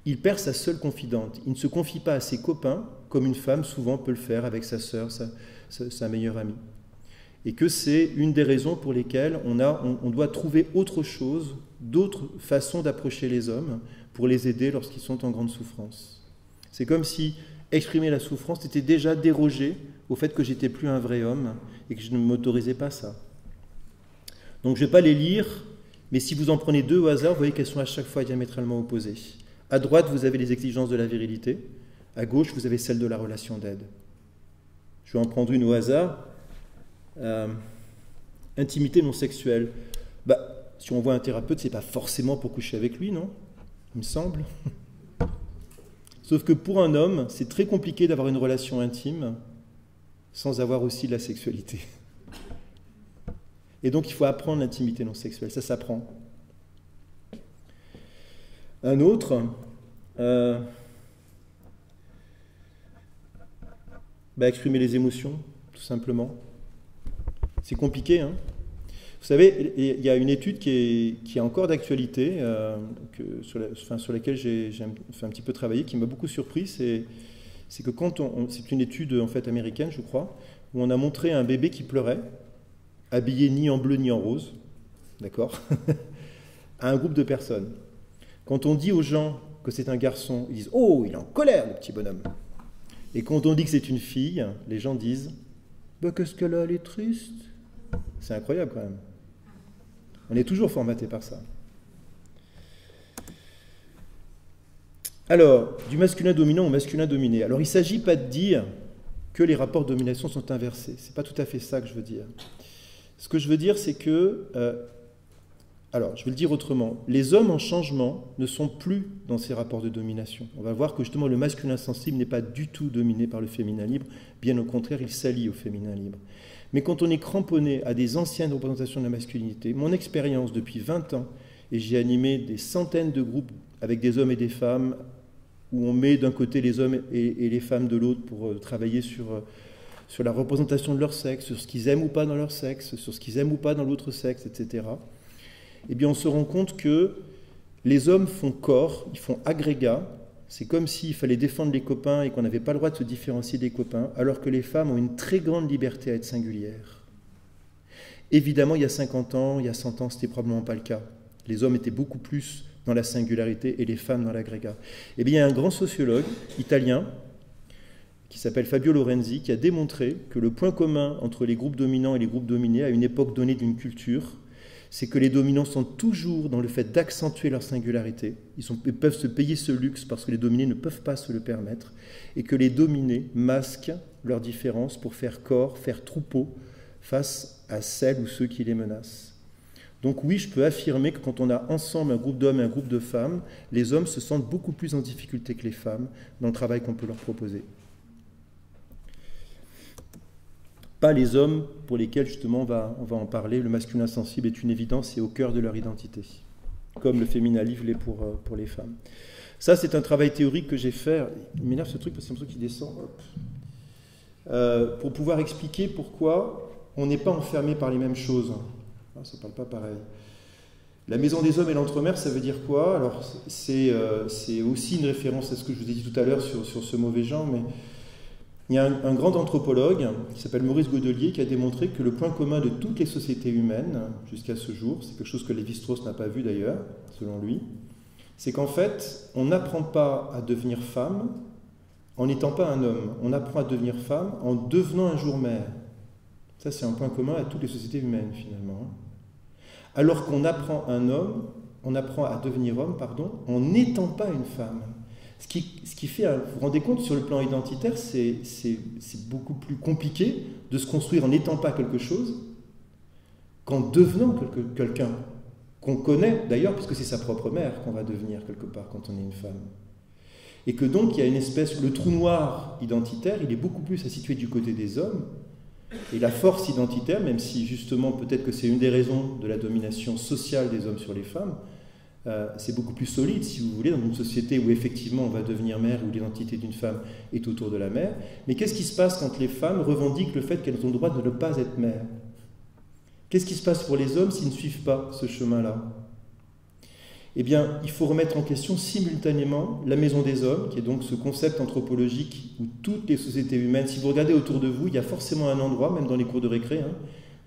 il perd sa seule confidente. Il ne se confie pas à ses copains, comme une femme souvent peut le faire avec sa sœur, sa meilleure amie. Et que c'est une des raisons pour lesquelles on doit trouver autre chose, d'autres façons d'approcher les hommes pour les aider lorsqu'ils sont en grande souffrance. C'est comme si exprimer la souffrance était déjà dérogé au fait que j'étais plus un vrai homme et que je ne m'autorisais pas ça. Donc je ne vais pas les lire, mais si vous en prenez 2 au hasard, vous voyez qu'elles sont à chaque fois diamétralement opposées. À droite, vous avez les exigences de la virilité. À gauche, vous avez celles de la relation d'aide. Je vais en prendre une au hasard. Intimité non sexuelle. Si on voit un thérapeute, ce n'est pas forcément pour coucher avec lui, non? Il me semble. Sauf que pour un homme, c'est très compliqué d'avoir une relation intime sans avoir aussi de la sexualité. Et donc, il faut apprendre l'intimité non sexuelle. Ça s'apprend. Un autre, exprimer les émotions, tout simplement. C'est compliqué, hein. Vous savez, il y a une étude qui est encore d'actualité, sur laquelle j'ai fait un petit peu travailler, qui m'a beaucoup surpris. C'est que c'est une étude en fait américaine, je crois, où on a montré un bébé qui pleurait, habillé ni en bleu ni en rose, d'accord, à un groupe de personnes. Quand on dit aux gens que c'est un garçon, ils disent « Oh, il est en colère, le petit bonhomme !» Et quand on dit que c'est une fille, les gens disent « Qu'est-ce qu'elle a, elle est triste !» C'est incroyable quand même. On est toujours formaté par ça. Alors, du masculin dominant au masculin dominé. Alors, il ne s'agit pas de dire que les rapports de domination sont inversés. Ce n'est pas tout à fait ça que je veux dire. Ce que je veux dire, c'est que... alors, je vais le dire autrement. Les hommes en changement ne sont plus dans ces rapports de domination. On va voir que justement le masculin sensible n'est pas du tout dominé par le féminin libre. Bien au contraire, il s'allie au féminin libre. Mais quand on est cramponné à des anciennes représentations de la masculinité, mon expérience depuis 20 ans et j'ai animé des centaines de groupes avec des hommes et des femmes, où on met d'un côté les hommes et les femmes de l'autre pour travailler sur la représentation de leur sexe, sur ce qu'ils aiment ou pas dans leur sexe, sur ce qu'ils aiment ou pas dans l'autre sexe, etc. Eh bien, on se rend compte que les hommes font corps, ils font agrégat. C'est comme s'il fallait défendre les copains et qu'on n'avait pas le droit de se différencier des copains, alors que les femmes ont une très grande liberté à être singulières. Évidemment, il y a 50 ans, il y a 100 ans, ce n'était probablement pas le cas. Les hommes étaient beaucoup plus dans la singularité et les femmes dans l'agrégat. Eh bien, il y a un grand sociologue italien qui s'appelle Fabio Lorenzi, qui a démontré que le point commun entre les groupes dominants et les groupes dominés à une époque donnée d'une culture, c'est que les dominants sont toujours dans le fait d'accentuer leur singularité. Ils peuvent se payer ce luxe parce que les dominés ne peuvent pas se le permettre, et que les dominés masquent leurs différences pour faire corps, faire troupeau face à celles ou ceux qui les menacent. Donc oui, je peux affirmer que quand on a ensemble un groupe d'hommes et un groupe de femmes, les hommes se sentent beaucoup plus en difficulté que les femmes dans le travail qu'on peut leur proposer. Pas les hommes pour lesquels justement on va en parler. Le masculin sensible est une évidence et au cœur de leur identité, comme le féminalisme l'est pour les femmes. Ça, c'est un travail théorique que j'ai fait. Il m'énerve ce truc parce que c'est un truc qui descend. Pour pouvoir expliquer pourquoi on n'est pas enfermé par les mêmes choses. Ça ne parle pas pareil. La maison des hommes et l'entremère, ça veut dire quoi? Alors, c'est aussi une référence à ce que je vous ai dit tout à l'heure sur ce mauvais genre, mais il y a un grand anthropologue qui s'appelle Maurice Godelier qui a démontré que le point commun de toutes les sociétés humaines, jusqu'à ce jour, c'est quelque chose que Lévi-Strauss n'a pas vu d'ailleurs, selon lui, c'est qu'en fait, on n'apprend pas à devenir femme en n'étant pas un homme. On apprend à devenir femme en devenant un jour mère. Ça, c'est un point commun à toutes les sociétés humaines, finalement. Alors qu'on apprend à devenir homme, en n'étant pas une femme. Ce qui fait, vous vous rendez compte, sur le plan identitaire, c'est beaucoup plus compliqué de se construire en n'étant pas quelque chose qu'en devenant quelqu'un qu'on connaît, d'ailleurs, puisque c'est sa propre mère qu'on va devenir quelque part quand on est une femme. Et que donc, il y a une espèce, le trou noir identitaire, il est beaucoup plus à situer du côté des hommes, et la force identitaire, même si justement peut-être que c'est une des raisons de la domination sociale des hommes sur les femmes, c'est beaucoup plus solide, si vous voulez, dans une société où effectivement on va devenir mère, où l'identité d'une femme est autour de la mère. Mais qu'est-ce qui se passe quand les femmes revendiquent le fait qu'elles ont le droit de ne pas être mères? Qu'est-ce qui se passe pour les hommes s'ils ne suivent pas ce chemin-là? Eh bien, il faut remettre en question simultanément la maison des hommes, qui est donc ce concept anthropologique où toutes les sociétés humaines, si vous regardez autour de vous, il y a forcément un endroit, même dans les cours de récré,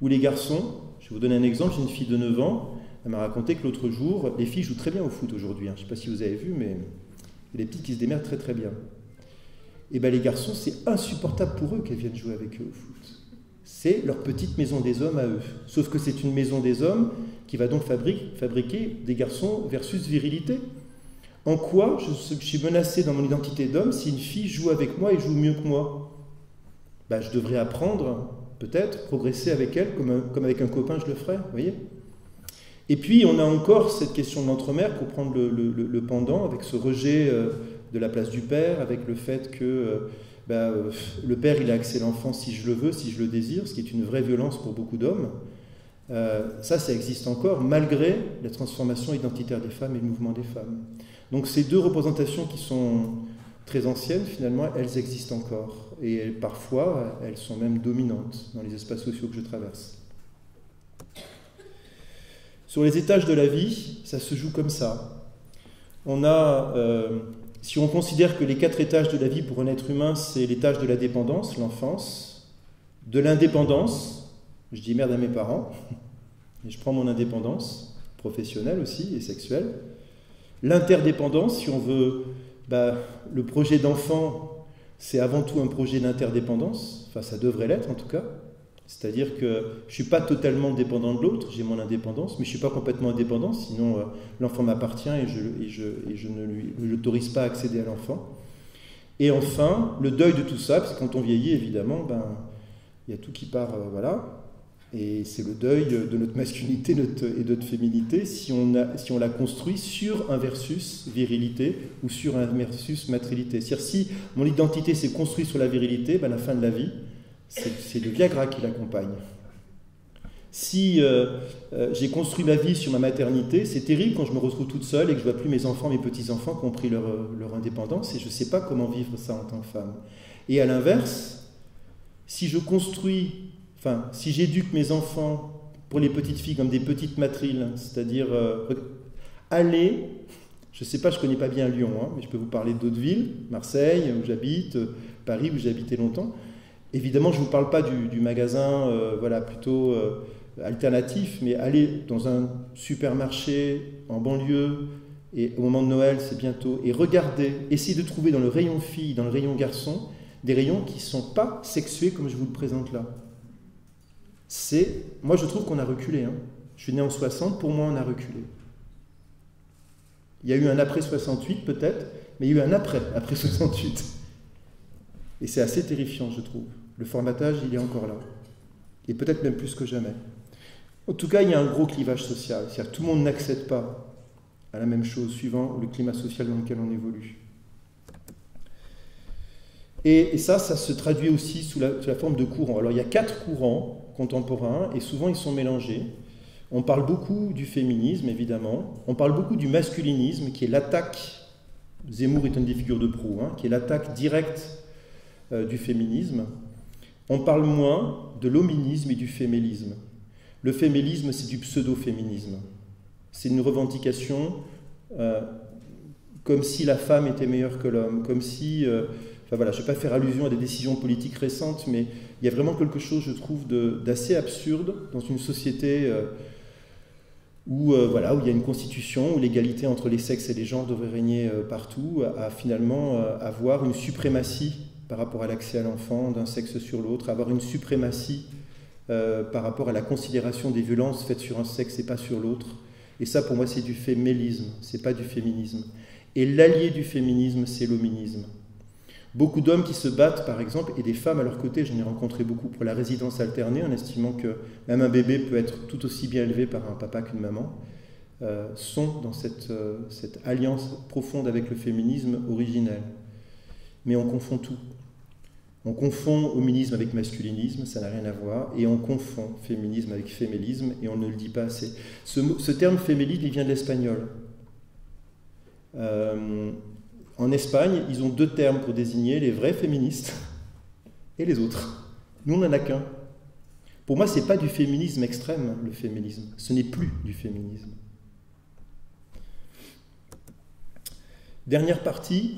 où les garçons, je vais vous donner un exemple, j'ai une fille de 9 ans, elle m'a raconté que l'autre jour, les filles jouent très bien au foot aujourd'hui. Je ne sais pas si vous avez vu, mais il y a des petites qui se démerdent très très bien. Et bien les garçons, c'est insupportable pour eux qu'elles viennent jouer avec eux au foot. C'est leur petite maison des hommes à eux. Sauf que c'est une maison des hommes qui va donc fabriquer des garçons versus virilité. En quoi je suis menacé dans mon identité d'homme si une fille joue avec moi et joue mieux que moi? Je devrais apprendre, peut-être, progresser avec elle comme avec un copain je le ferais, vous voyez? Et puis, on a encore cette question de l'entremère pour prendre le pendant, avec ce rejet de la place du père, avec le fait que le père, il a accès à l'enfant si je le veux, si je le désire, ce qui est une vraie violence pour beaucoup d'hommes. Ça existe encore, malgré la transformation identitaire des femmes et le mouvement des femmes. Donc, ces deux représentations qui sont très anciennes, finalement, elles existent encore. Et parfois, elles sont même dominantes dans les espaces sociaux que je traverse. Sur les étages de la vie, ça se joue comme ça. On a, si on considère que les 4 étages de la vie pour un être humain, c'est l'étage de la dépendance, l'enfance, de l'indépendance, je dis merde à mes parents, et je prends mon indépendance, professionnelle aussi et sexuelle. L'interdépendance, si on veut, le projet d'enfant, c'est avant tout un projet d'interdépendance, enfin ça devrait l'être en tout cas. C'est-à-dire que je ne suis pas totalement dépendant de l'autre, j'ai mon indépendance, mais je ne suis pas complètement indépendant, sinon l'enfant m'appartient et je ne lui autorise pas à accéder à l'enfant. Et enfin, le deuil de tout ça, parce que quand on vieillit, évidemment, il y a tout qui part, voilà. Et c'est le deuil de notre masculinité et de notre féminité si on la construit sur un versus virilité ou sur un versus matrilité. C'est-à-dire si mon identité s'est construite sur la virilité, la fin de la vie, c'est le Viagra qui l'accompagne. Si j'ai construit ma vie sur ma maternité, c'est terrible quand je me retrouve toute seule et que je ne vois plus mes enfants, mes petits-enfants qui ont pris leur indépendance, et je ne sais pas comment vivre ça en tant que femme. Et à l'inverse, si je construis, enfin, si j'éduque mes enfants pour les petites filles comme des petites matrilles, c'est-à-dire aller, je ne sais pas, je ne connais pas bien Lyon, hein, mais je peux vous parler d'autres villes, Marseille, où j'habite, Paris, où j'ai habité longtemps. Évidemment, je ne vous parle pas du magasin, voilà, plutôt alternatif, mais aller dans un supermarché en banlieue, et au moment de Noël, c'est bientôt, et regarder, essayer de trouver dans le rayon filles, dans le rayon garçons, des rayons qui ne sont pas sexués comme je vous le présente là. Moi je trouve qu'on a reculé. Hein. Je suis né en 60, pour moi on a reculé. Il y a eu un après 68 peut-être, mais il y a eu un après 68. Et c'est assez terrifiant, je trouve. Le formatage, il est encore là. Et peut-être même plus que jamais. En tout cas, il y a un gros clivage social. C'est-à-dire que tout le monde n'accède pas à la même chose, suivant le climat social dans lequel on évolue. Et ça se traduit aussi sous la forme de courants. Alors, il y a 4 courants contemporains, et souvent ils sont mélangés. On parle beaucoup du féminisme, évidemment. On parle beaucoup du masculinisme, qui est l'attaque, Zemmour est une des figures de proue, hein, qui est l'attaque directe du féminisme. On parle moins de l'hominisme et du féminisme. Le féminisme, c'est du pseudo-féminisme. C'est une revendication comme si la femme était meilleure que l'homme, comme si... enfin voilà, je ne vais pas faire allusion à des décisions politiques récentes, mais il y a vraiment quelque chose, je trouve, d'assez absurde dans une société où il y a une constitution, où l'égalité entre les sexes et les genres devrait régner partout, à finalement avoir une suprématie par rapport à l'accès à l'enfant d'un sexe sur l'autre, avoir une suprématie par rapport à la considération des violences faites sur un sexe et pas sur l'autre. Et ça, pour moi, c'est du féminisme, c'est pas du féminisme. Et l'allié du féminisme, c'est l'hominisme. Beaucoup d'hommes qui se battent, par exemple, et des femmes à leur côté, j'en ai rencontré beaucoup pour la résidence alternée, en estimant que même un bébé peut être tout aussi bien élevé par un papa qu'une maman, sont dans cette alliance profonde avec le féminisme originel. Mais on confond tout. On confond hominisme avec masculinisme, ça n'a rien à voir, et on confond féminisme avec féminisme, et on ne le dit pas assez. Ce terme féminisme, il vient de l'espagnol. En Espagne, ils ont 2 termes pour désigner les vrais féministes et les autres. Nous, on n'en a qu'un. Pour moi, ce n'est pas du féminisme extrême, le féminisme. Ce n'est plus du féminisme. Dernière partie,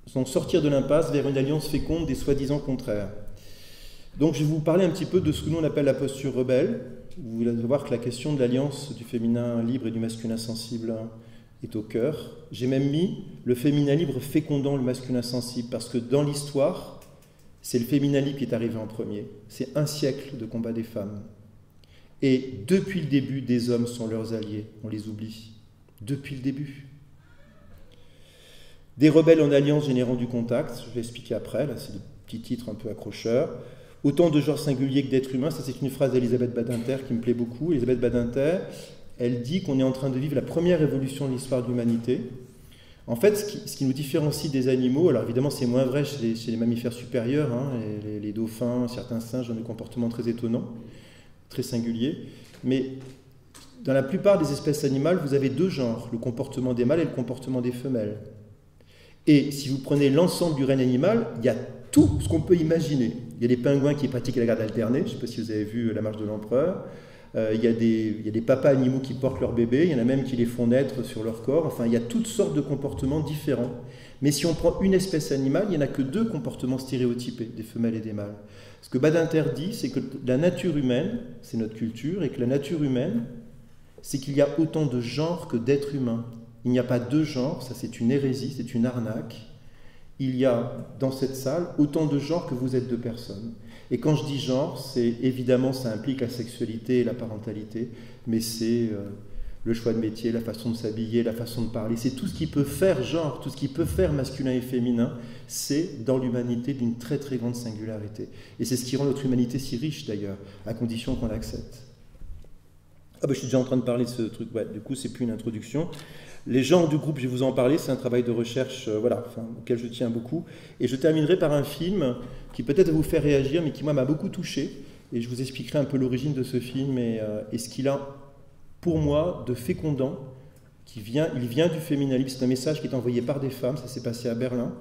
sont sortir de l'impasse vers une alliance féconde des soi-disant contraires. Donc je vais vous parler un petit peu de ce que nous on appelle la posture rebelle. Vous allez voir que la question de l'alliance du féminin libre et du masculin sensible est au cœur. J'ai même mis le féminin libre fécondant le masculin sensible, parce que dans l'histoire, c'est le féminin libre qui est arrivé en premier. C'est un siècle de combat des femmes. Et depuis le début, des hommes sont leurs alliés. On les oublie. Depuis le début. Des rebelles en alliance générant du contact, je vais expliquer après, là c'est le petit titre un peu accrocheur. Autant de genres singuliers que d'êtres humains, ça c'est une phrase d'Elisabeth Badinter qui me plaît beaucoup. Elisabeth Badinter, elle dit qu'on est en train de vivre la première évolution de l'histoire de l'humanité. En fait, ce qui nous différencie des animaux, alors évidemment c'est moins vrai chez les mammifères supérieurs, hein, les dauphins, certains singes ont des comportements très étonnants, très singuliers, mais dans la plupart des espèces animales, vous avez 2 genres, le comportement des mâles et le comportement des femelles. Et si vous prenez l'ensemble du règne animal, il y a tout ce qu'on peut imaginer. Il y a des pingouins qui pratiquent la garde alternée, je ne sais pas si vous avez vu La Marche de l'Empereur. Il y a des papas animaux qui portent leurs bébés, il y en a même qui les font naître sur leur corps. Enfin, il y a toutes sortes de comportements différents. Mais si on prend une espèce animale, il n'y en a que 2 comportements stéréotypés, des femelles et des mâles. Ce que Badinter dit, c'est que la nature humaine, c'est notre culture, et que la nature humaine, c'est qu'il y a autant de genres que d'êtres humains. Il n'y a pas 2 genres, ça c'est une hérésie, c'est une arnaque. Il y a dans cette salle autant de genres que vous êtes de personnes. Et quand je dis genre, c'est évidemment ça implique la sexualité et la parentalité, mais c'est le choix de métier, la façon de s'habiller, la façon de parler, c'est tout ce qui peut faire genre, tout ce qui peut faire masculin et féminin, c'est dans l'humanité d'une très très grande singularité. Et c'est ce qui rend notre humanité si riche d'ailleurs, à condition qu'on l'accepte. Ah ben je suis déjà en train de parler de ce truc, ouais, du coup c'est plus une introduction. Les genres du groupe, je vais vous en parler, c'est un travail de recherche auquel je tiens beaucoup. Et je terminerai par un film qui peut-être va vous faire réagir, mais qui moi m'a beaucoup touché, et je vous expliquerai un peu l'origine de ce film et ce qu'il a, pour moi, de fécondant. Il vient du féminisme, c'est un message qui est envoyé par des femmes, ça s'est passé à Berlin,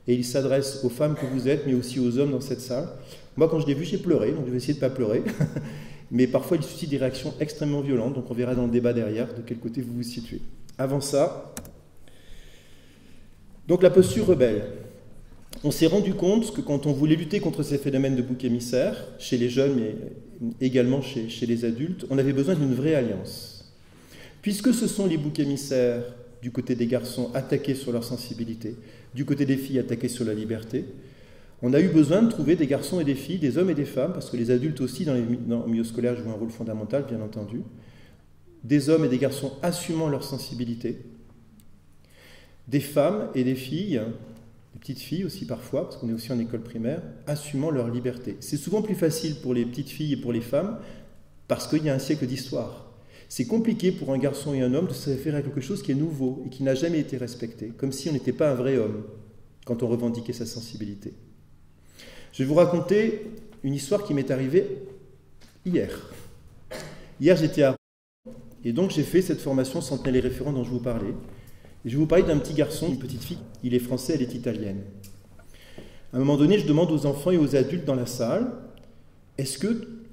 et il s'adresse aux femmes que vous êtes, mais aussi aux hommes dans cette salle. Moi, quand je l'ai vu, j'ai pleuré, donc je vais essayer de ne pas pleurer, mais parfois il suscite des réactions extrêmement violentes, donc on verra dans le débat derrière de quel côté vous vous situez. Avant ça, donc la posture rebelle. On s'est rendu compte que quand on voulait lutter contre ces phénomènes de bouc émissaire, chez les jeunes, mais également chez les adultes, on avait besoin d'une vraie alliance. Puisque ce sont les boucs émissaires du côté des garçons attaqués sur leur sensibilité, du côté des filles attaquées sur la liberté, on a eu besoin de trouver des garçons et des filles, des hommes et des femmes, parce que les adultes aussi dans le milieu scolaire jouent un rôle fondamental, bien entendu, des hommes et des garçons assumant leur sensibilité, des femmes et des filles, des petites filles aussi parfois, parce qu'on est aussi en école primaire, assumant leur liberté. C'est souvent plus facile pour les petites filles et pour les femmes, parce qu'il y a un siècle d'histoire. C'est compliqué pour un garçon et un homme de se référer à quelque chose qui est nouveau et qui n'a jamais été respecté, comme si on n'était pas un vrai homme quand on revendiquait sa sensibilité. Je vais vous raconter une histoire qui m'est arrivée hier. Hier, j'étais à Rome, et donc j'ai fait cette formation Sentinelle et référents dont je vous parlais. Et je vais vous parler d'un petit garçon, une petite fille. Il est français, elle est italienne. À un moment donné, je demande aux enfants et aux adultes dans la salle,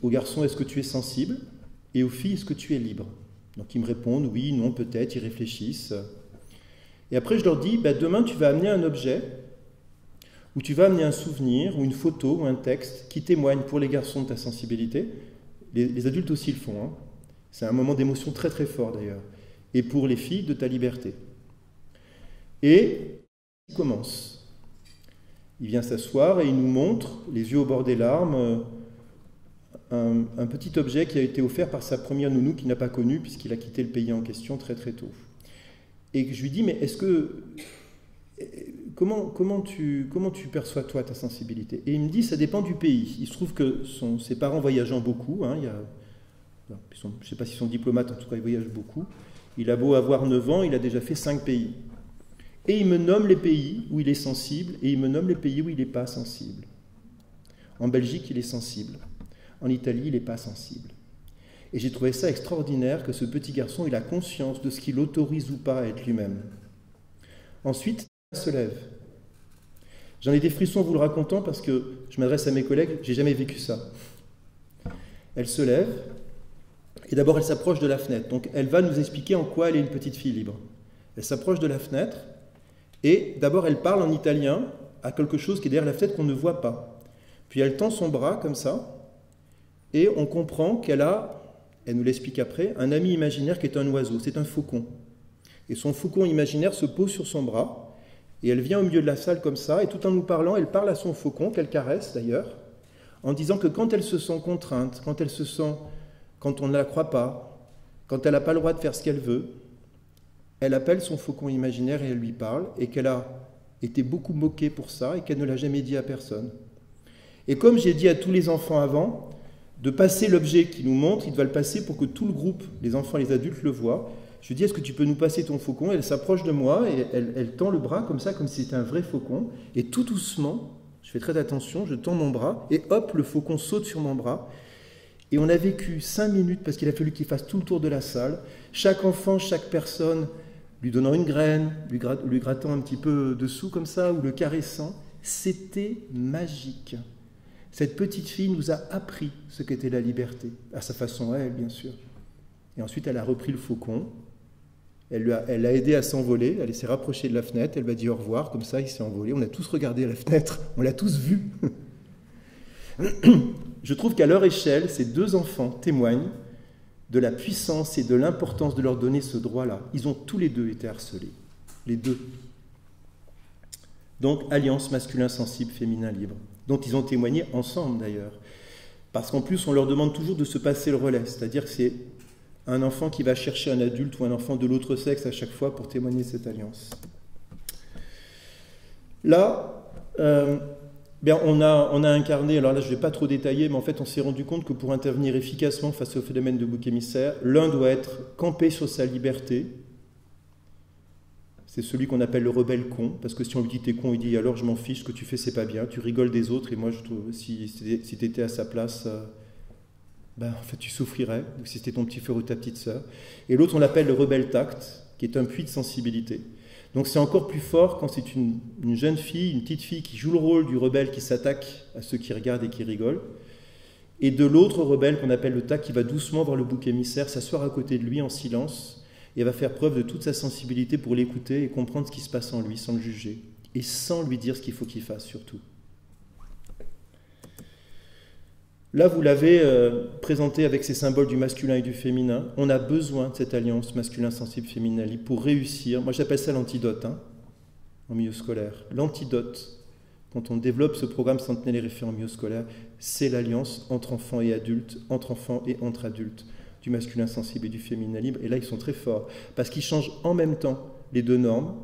aux garçons, est-ce que tu es sensible ? Et aux filles, est-ce que tu es libre? Donc ils me répondent, oui, non, peut-être, ils réfléchissent. Et après, je leur dis, demain, tu vas amener un objet, ou tu vas amener un souvenir, ou une photo, ou un texte, qui témoigne pour les garçons de ta sensibilité. Les adultes aussi le font. Hein. C'est un moment d'émotion très très fort d'ailleurs. Et pour les filles, de ta liberté. Et il commence. Il vient s'asseoir et il nous montre, les yeux au bord des larmes, un petit objet qui a été offert par sa première nounou qu'il n'a pas connue puisqu'il a quitté le pays en question très très tôt. Et je lui dis, mais comment tu perçois toi ta sensibilité? Et il me dit, ça dépend du pays. Il se trouve que ses parents voyageant beaucoup, hein, je ne sais pas s'ils sont diplomates, en tout cas ils voyagent beaucoup, il a beau avoir 9 ans, il a déjà fait 5 pays. Et il me nomme les pays où il est sensible et il me nomme les pays où il n'est pas sensible. En Belgique, il est sensible. En Italie, il n'est pas sensible. Et j'ai trouvé ça extraordinaire que ce petit garçon, il a conscience de ce qui l'autorise ou pas à être lui-même. Ensuite, il se lève. J'en ai des frissons en vous le racontant parce que je m'adresse à mes collègues, j'ai jamais vécu ça. Elle se lève et d'abord elle s'approche de la fenêtre. Donc elle va nous expliquer en quoi elle est une petite fille libre. Elle s'approche de la fenêtre et d'abord elle parle en italien à quelque chose qui est derrière la fenêtre qu'on ne voit pas. Puis elle tend son bras comme ça. Et on comprend qu'elle a, elle nous l'explique après, un ami imaginaire qui est un oiseau, c'est un faucon. Et son faucon imaginaire se pose sur son bras, et elle vient au milieu de la salle comme ça, et tout en nous parlant, elle parle à son faucon, qu'elle caresse d'ailleurs, en disant que quand elle se sent contrainte, quand on ne la croit pas, quand elle n'a pas le droit de faire ce qu'elle veut, elle appelle son faucon imaginaire et elle lui parle, et qu'elle a été beaucoup moquée pour ça, et qu'elle ne l'a jamais dit à personne. Et comme j'ai dit à tous les enfants avant, de passer l'objet qu'il nous montre, il doit le passer pour que tout le groupe, les enfants et les adultes, le voient. Je lui dis, est-ce que tu peux nous passer ton faucon? Elle s'approche de moi et elle tend le bras comme ça, comme si c'était un vrai faucon. Et tout doucement, je fais très attention, je tends mon bras et hop, le faucon saute sur mon bras. Et on a vécu 5 minutes parce qu'il a fallu qu'il fasse tout le tour de la salle. Chaque enfant, chaque personne, lui donnant une graine, lui grattant un petit peu dessous comme ça, ou le caressant. C'était magique. Cette petite fille nous a appris ce qu'était la liberté, à sa façon à elle, bien sûr. Et ensuite, elle a repris le faucon, elle l'a aidé à s'envoler, elle s'est rapprochée de la fenêtre, elle m'a dit au revoir, comme ça, il s'est envolé. On a tous regardé à la fenêtre, on l'a tous vu. Je trouve qu'à leur échelle, ces 2 enfants témoignent de la puissance et de l'importance de leur donner ce droit-là. Ils ont tous les 2 été harcelés, les 2. Donc, alliance masculin sensible, féminin libre, dont ils ont témoigné ensemble d'ailleurs. Parce qu'en plus, on leur demande toujours de se passer le relais, c'est-à-dire que c'est un enfant qui va chercher un adulte ou un enfant de l'autre sexe à chaque fois pour témoigner cette alliance. Là, on a incarné, alors là je ne vais pas trop détailler, mais en fait on s'est rendu compte que pour intervenir efficacement face au phénomène de bouc émissaire, l'un doit être campé sur sa liberté. C'est celui qu'on appelle le rebelle con, parce que si on lui dit t'es con, il dit alors je m'en fiche, ce que tu fais c'est pas bien, tu rigoles des autres, et moi je trouve, si tu étais à sa place, ben, en fait, tu souffrirais, ou si c'était ton petit frère ou ta petite sœur. Et l'autre, on l'appelle le rebelle tact, qui est un puits de sensibilité. Donc c'est encore plus fort quand c'est une jeune fille, une petite fille qui joue le rôle du rebelle qui s'attaque à ceux qui regardent et qui rigolent, et de l'autre rebelle qu'on appelle le tact qui va doucement voir le bouc émissaire, s'asseoir à côté de lui en silence, et va faire preuve de toute sa sensibilité pour l'écouter et comprendre ce qui se passe en lui, sans le juger, et sans lui dire ce qu'il faut qu'il fasse surtout. Là, vous l'avez présenté avec ces symboles du masculin et du féminin. On a besoin de cette alliance masculin sensible, féminin libre pour réussir. Moi, j'appelle ça l'antidote en milieu scolaire. L'antidote, quand on développe ce programme Sentinelle et référent en milieu scolaire, c'est l'alliance entre enfants et adultes, entre enfants et entre adultes, du masculin sensible et du féminin libre. Et là, ils sont très forts, parce qu'ils changent en même temps les deux normes,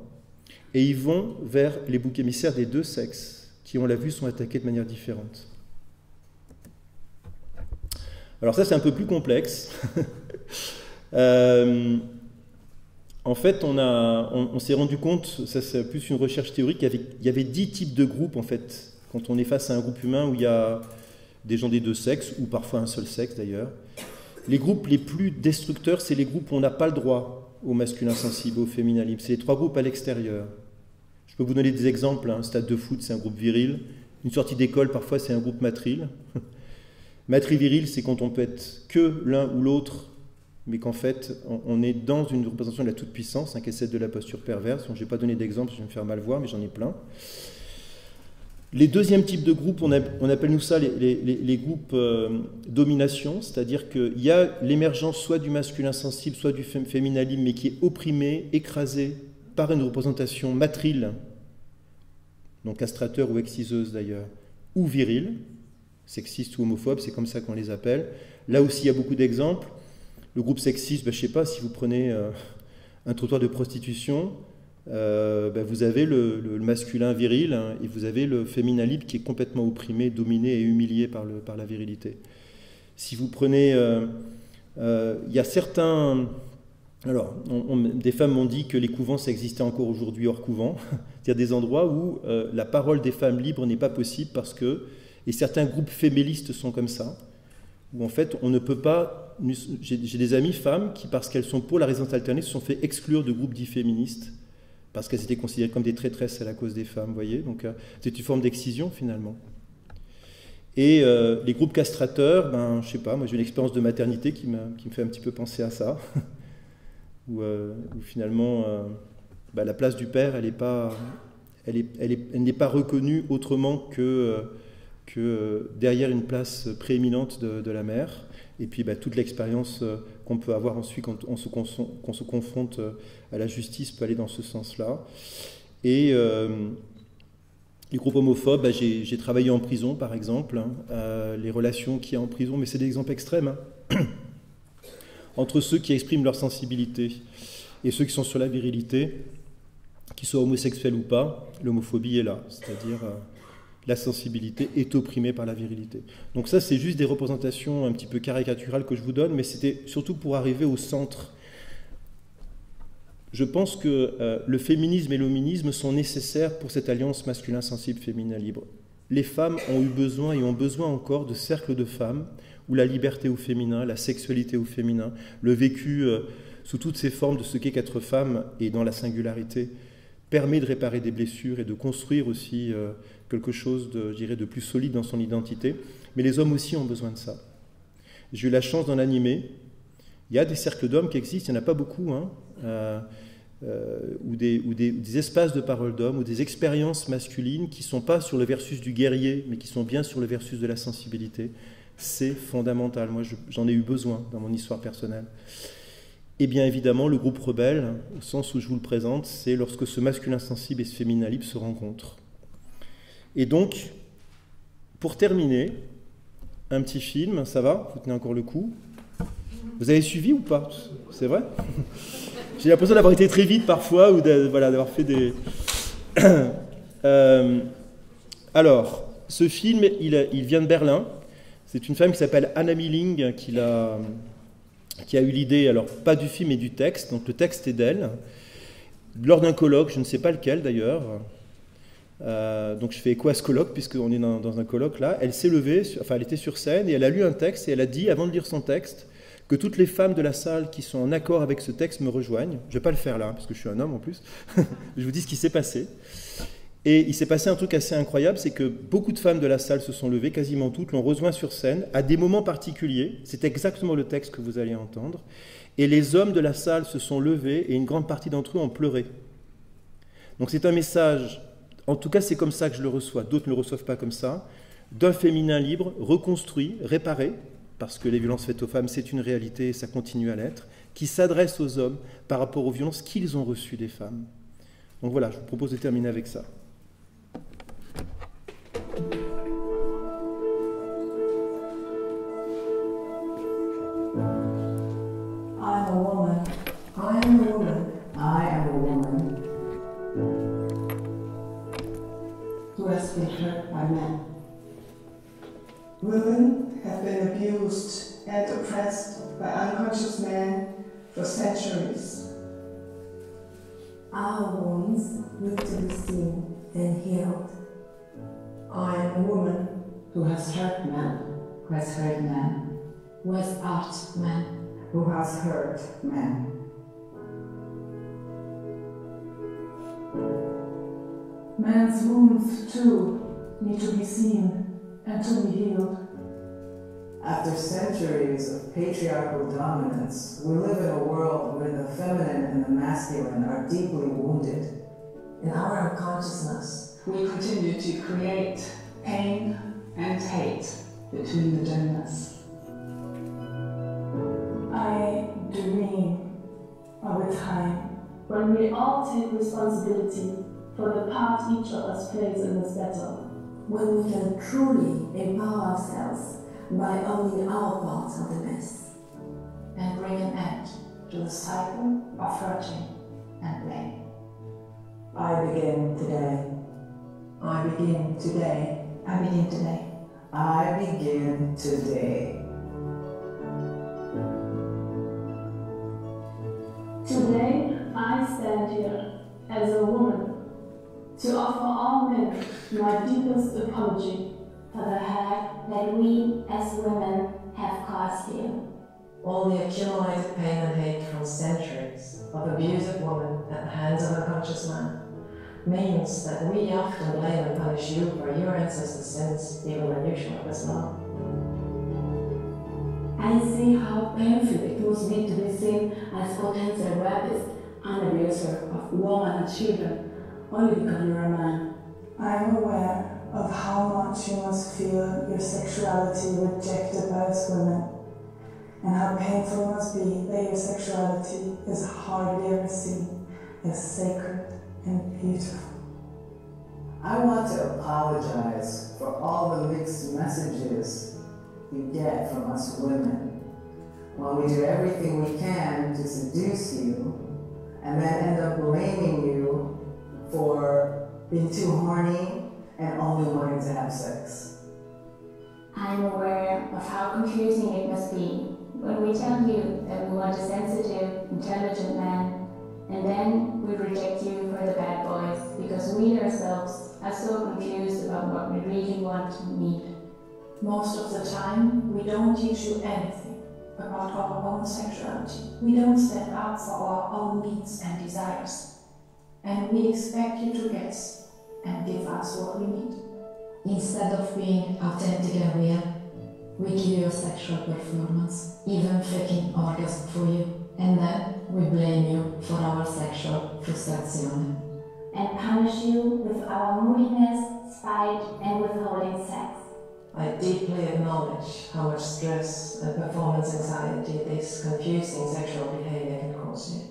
et ils vont vers les boucs émissaires des deux sexes, qui, on l'a vu, sont attaqués de manière différente. Alors ça, c'est un peu plus complexe. En fait, on s'est rendu compte, ça c'est plus une recherche théorique, il y avait 10 types de groupes, en fait, quand on est face à un groupe humain où il y a des gens des deux sexes, ou parfois un seul sexe d'ailleurs. Les groupes les plus destructeurs, c'est les groupes où on n'a pas le droit au masculin sensible, au féminin libre. C'est les 3 groupes à l'extérieur. Je peux vous donner des exemples. Un stade de foot, c'est un groupe viril. Une sortie d'école, parfois, c'est un groupe matril. Matri-viril, c'est quand on peut être que l'un ou l'autre, mais qu'en fait, on est dans une représentation de la toute-puissance, qui est celle de la posture perverse. Je ne vais pas donner d'exemple, je vais me faire mal voir, mais j'en ai plein. Les deuxièmes types de groupes, on appelle nous ça les groupes domination, c'est-à-dire qu'il y a l'émergence soit du masculin sensible, soit du féminin libre, mais qui est opprimé, écrasé par une représentation matrile, donc castrateur ou exciseuse d'ailleurs, ou virile, sexiste ou homophobe, c'est comme ça qu'on les appelle. Là aussi, il y a beaucoup d'exemples. Le groupe sexiste, je ne sais pas, si vous prenez un trottoir de prostitution, vous avez le masculin viril et vous avez le féminin libre qui est complètement opprimé, dominé et humilié par la virilité. Si vous prenez... il y a certains... Alors, des femmes m'ont dit que les couvents, ça existait encore aujourd'hui hors couvent. Il y a des endroits où la parole des femmes libres n'est pas possible parce que... Et certains groupes fémélistes sont comme ça, où en fait on ne peut pas... J'ai des amies femmes qui, parce qu'elles sont pour la résidence alternée, se sont fait exclure de groupes dits féministes, parce qu'elles étaient considérées comme des traîtresses à la cause des femmes, vous voyez. Donc c'est une forme d'excision finalement. Et les groupes castrateurs, je ne sais pas, moi j'ai une expérience de maternité qui me fait un petit peu penser à ça, où finalement la place du père, elle n'est pas reconnue autrement que derrière une place prééminente de la mère, et puis toute l'expérience qu'on peut avoir ensuite quand on se confronte à la justice peut aller dans ce sens-là. Et les groupes homophobes, j'ai travaillé en prison par exemple, les relations qu'il y a en prison, mais c'est des exemples extrêmes, entre ceux qui expriment leur sensibilité et ceux qui sont sur la virilité, qu'ils soient homosexuels ou pas, l'homophobie est là, c'est-à-dire... la sensibilité est opprimée par la virilité. Donc ça, c'est juste des représentations un petit peu caricaturales que je vous donne, mais c'était surtout pour arriver au centre. Je pense que le féminisme et l'hominisme sont nécessaires pour cette alliance masculin sensible, féminin libre. Les femmes ont eu besoin et ont besoin encore de cercles de femmes où la liberté au féminin, la sexualité au féminin, le vécu sous toutes ces formes de ce qu'est qu'être femme et dans la singularité, permet de réparer des blessures et de construire aussi quelque chose de plus solide dans son identité. Mais les hommes aussi ont besoin de ça. J'ai eu la chance d'en animer. Il y a des cercles d'hommes qui existent, il n'y en a pas beaucoup, ou des espaces de parole d'hommes, ou des expériences masculines qui ne sont pas sur le versus du guerrier, mais qui sont bien sur le versus de la sensibilité. C'est fondamental. Moi, j'en ai eu besoin dans mon histoire personnelle. Et bien évidemment, le groupe rebelle, au sens où je vous le présente, c'est lorsque ce masculin sensible et ce féminin libre se rencontrent. Et donc, pour terminer, un petit film, ça va? Vous tenez encore le coup? Vous avez suivi ou pas? C'est vrai? J'ai l'impression d'avoir été très vite parfois, ou d'avoir fait des... Alors, ce film, il vient de Berlin. C'est une femme qui s'appelle Anna Milling qui a eu l'idée, alors pas du film mais du texte, donc le texte est d'elle, lors d'un colloque, je ne sais pas lequel d'ailleurs, Donc je fais écho à ce colloque, puisqu'on est dans un colloque là. Elle s'est levée, elle était sur scène, et elle a lu un texte, et elle a dit, avant de lire son texte, que toutes les femmes de la salle qui sont en accord avec ce texte me rejoignent. Je ne vais pas le faire là, parce que je suis un homme en plus. Je vous dis ce qui s'est passé. Et il s'est passé un truc assez incroyable, c'est que beaucoup de femmes de la salle se sont levées, quasiment toutes, l'ont rejoint sur scène, à des moments particuliers. C'est exactement le texte que vous allez entendre. Et les hommes de la salle se sont levés, et une grande partie d'entre eux ont pleuré. Donc c'est un message, en tout cas c'est comme ça que je le reçois, d'autres ne le reçoivent pas comme ça, d'un féminin libre, reconstruit, réparé, parce que les violences faites aux femmes, c'est une réalité et ça continue à l'être, qui s'adresse aux hommes par rapport aux violences qu'ils ont reçues des femmes. Donc voilà, je vous propose de terminer avec ça. I'm a woman. I am a woman. I am a woman who has been hurt by men. Women have been abused and oppressed by unconscious men for centuries. Our wounds need to be seen and healed. I am a woman who has hurt men, Who has hurt men? Who has hurt men? who has hurt men. Men's wounds, too, need to be seen and to be healed. After centuries of patriarchal dominance, we live in a world where the feminine and the masculine are deeply wounded. In our unconsciousness, We continue to create pain and hate between the genders. I dream of a time when we all take responsibility for the part each of us plays in this battle. when we can truly empower ourselves by owning our parts of the mess and bring an end to the cycle of hurting and blame. I begin today. I begin today. I begin today. I begin today. Today, I stand here as a woman to offer all men my deepest apology for the hurt that we as women have caused you. All the accumulated pain and hate from centuries of abuse of women at the hands of unconscious men means that we often blame and punish you for your ancestors' sins, even when you show up as well. I see how painful it must be to be seen as potential rapist and abuser of women and children only because you're a man. I am aware of how much you must feel your sexuality rejected by us women, and how painful it must be that your sexuality is hardly ever seen as sacred and beautiful. I want to apologize for all the mixed messages you get from us women when we do everything we can to seduce you and then end up blaming you for being too horny and only wanting to have sex. I'm aware of how confusing it must be when we tell you that we want a sensitive, intelligent man, and then we reject you for the bad boys because we ourselves are so confused about what we really want and need. Most of the time, we don't teach you anything about our own sexuality. We don't stand up for our own needs and desires. And we expect you to guess and give us what we need. Instead of being authentic and real, we give you a sexual performance, even faking orgasm for you, and then we blame you for our sexual frustration. and punish you with our moodiness, spite, and withholding sex. I deeply acknowledge how much stress and performance anxiety this confusing sexual behavior can cause you.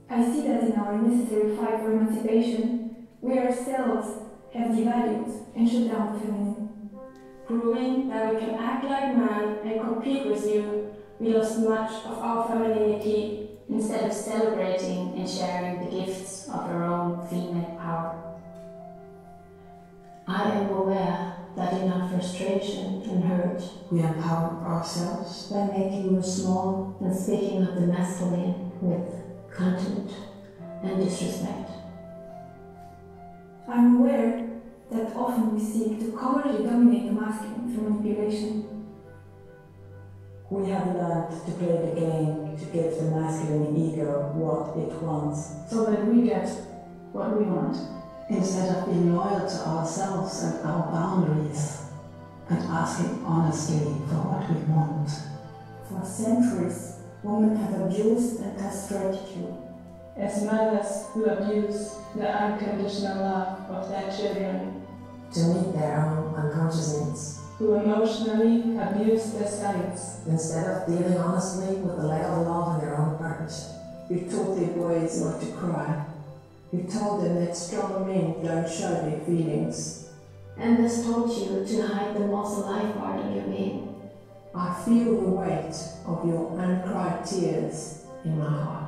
I see that in our necessary fight for emancipation, we ourselves have devalued and shut down the feminine. Proving that we can act like man and compete with you, we lost much of our femininity instead of celebrating and sharing the gifts of our own female power. I am aware that in our frustration and hurt, We empower ourselves by making you small and speaking of the masculine with contempt and disrespect. I'm aware that often we seek to covertly dominate the masculine through manipulation. We have learned to play the game to give the masculine ego what it wants, so that we get what we want, instead of being loyal to ourselves and our boundaries and asking honestly for what we want. For centuries, women have abused and castrated you. as mothers who abuse the unconditional love of their children, to meet their own unconscious needs, who emotionally abuse their sons, instead of dealing honestly with the lack of love in their own partnership. You taught their boys not to cry. You told them that strong men don't show their feelings. And this taught you to hide the most alive part of your being. I feel the weight of your uncried tears in my heart.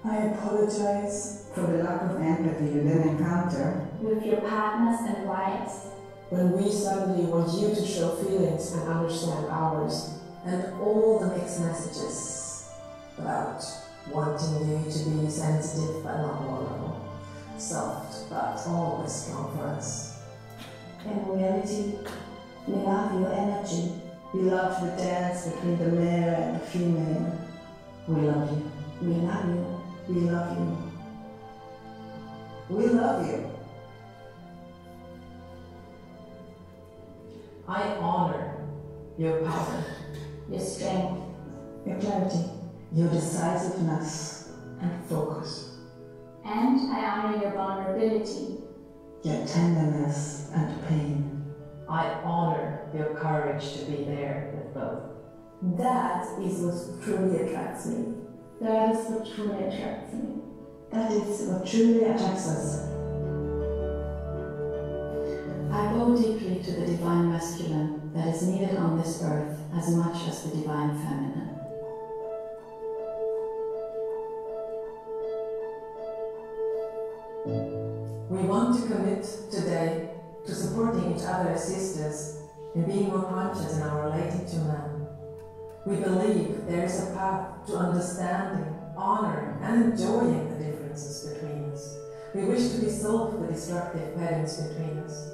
I apologize for the lack of empathy you then encounter with your partners and wives, when we suddenly want you to show feelings and understand ours. And all the mixed messages about wanting you to be sensitive but not vulnerable, soft but always strong for us. In reality, we love your energy. We love the dance between the male and the female. We love you. We love you. We love you. We love you. I honor your power, your strength, your clarity, your decisiveness and focus. And I honor your vulnerability, your tenderness and pain. I honor your courage to be there with both. That is what truly attracts me. That is what truly attracts me. That is what truly attracts us. I bow deeply to the divine masculine that is needed on this earth as much as the divine feminine. We want to commit today to supporting each other as sisters and being more conscious in our relating to men. We believe there is a path to understanding, honoring and enjoying the differences between us. We wish to dissolve the destructive patterns between us,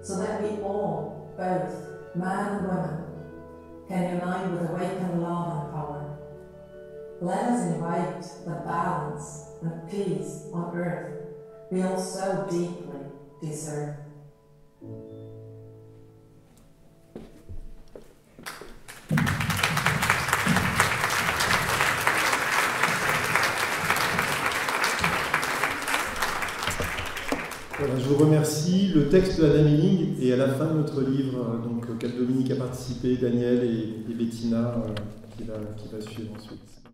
so that we all, both man and woman, can unite with awakened love and power. Let us invite the balance and peace on earth we all so deeply deserve. Voilà, je vous remercie. Le texte d'Anna Milling est à la fin de notre livre, donc auquel Dominique a participé, Daniel et Bettina, qui va suivre ensuite.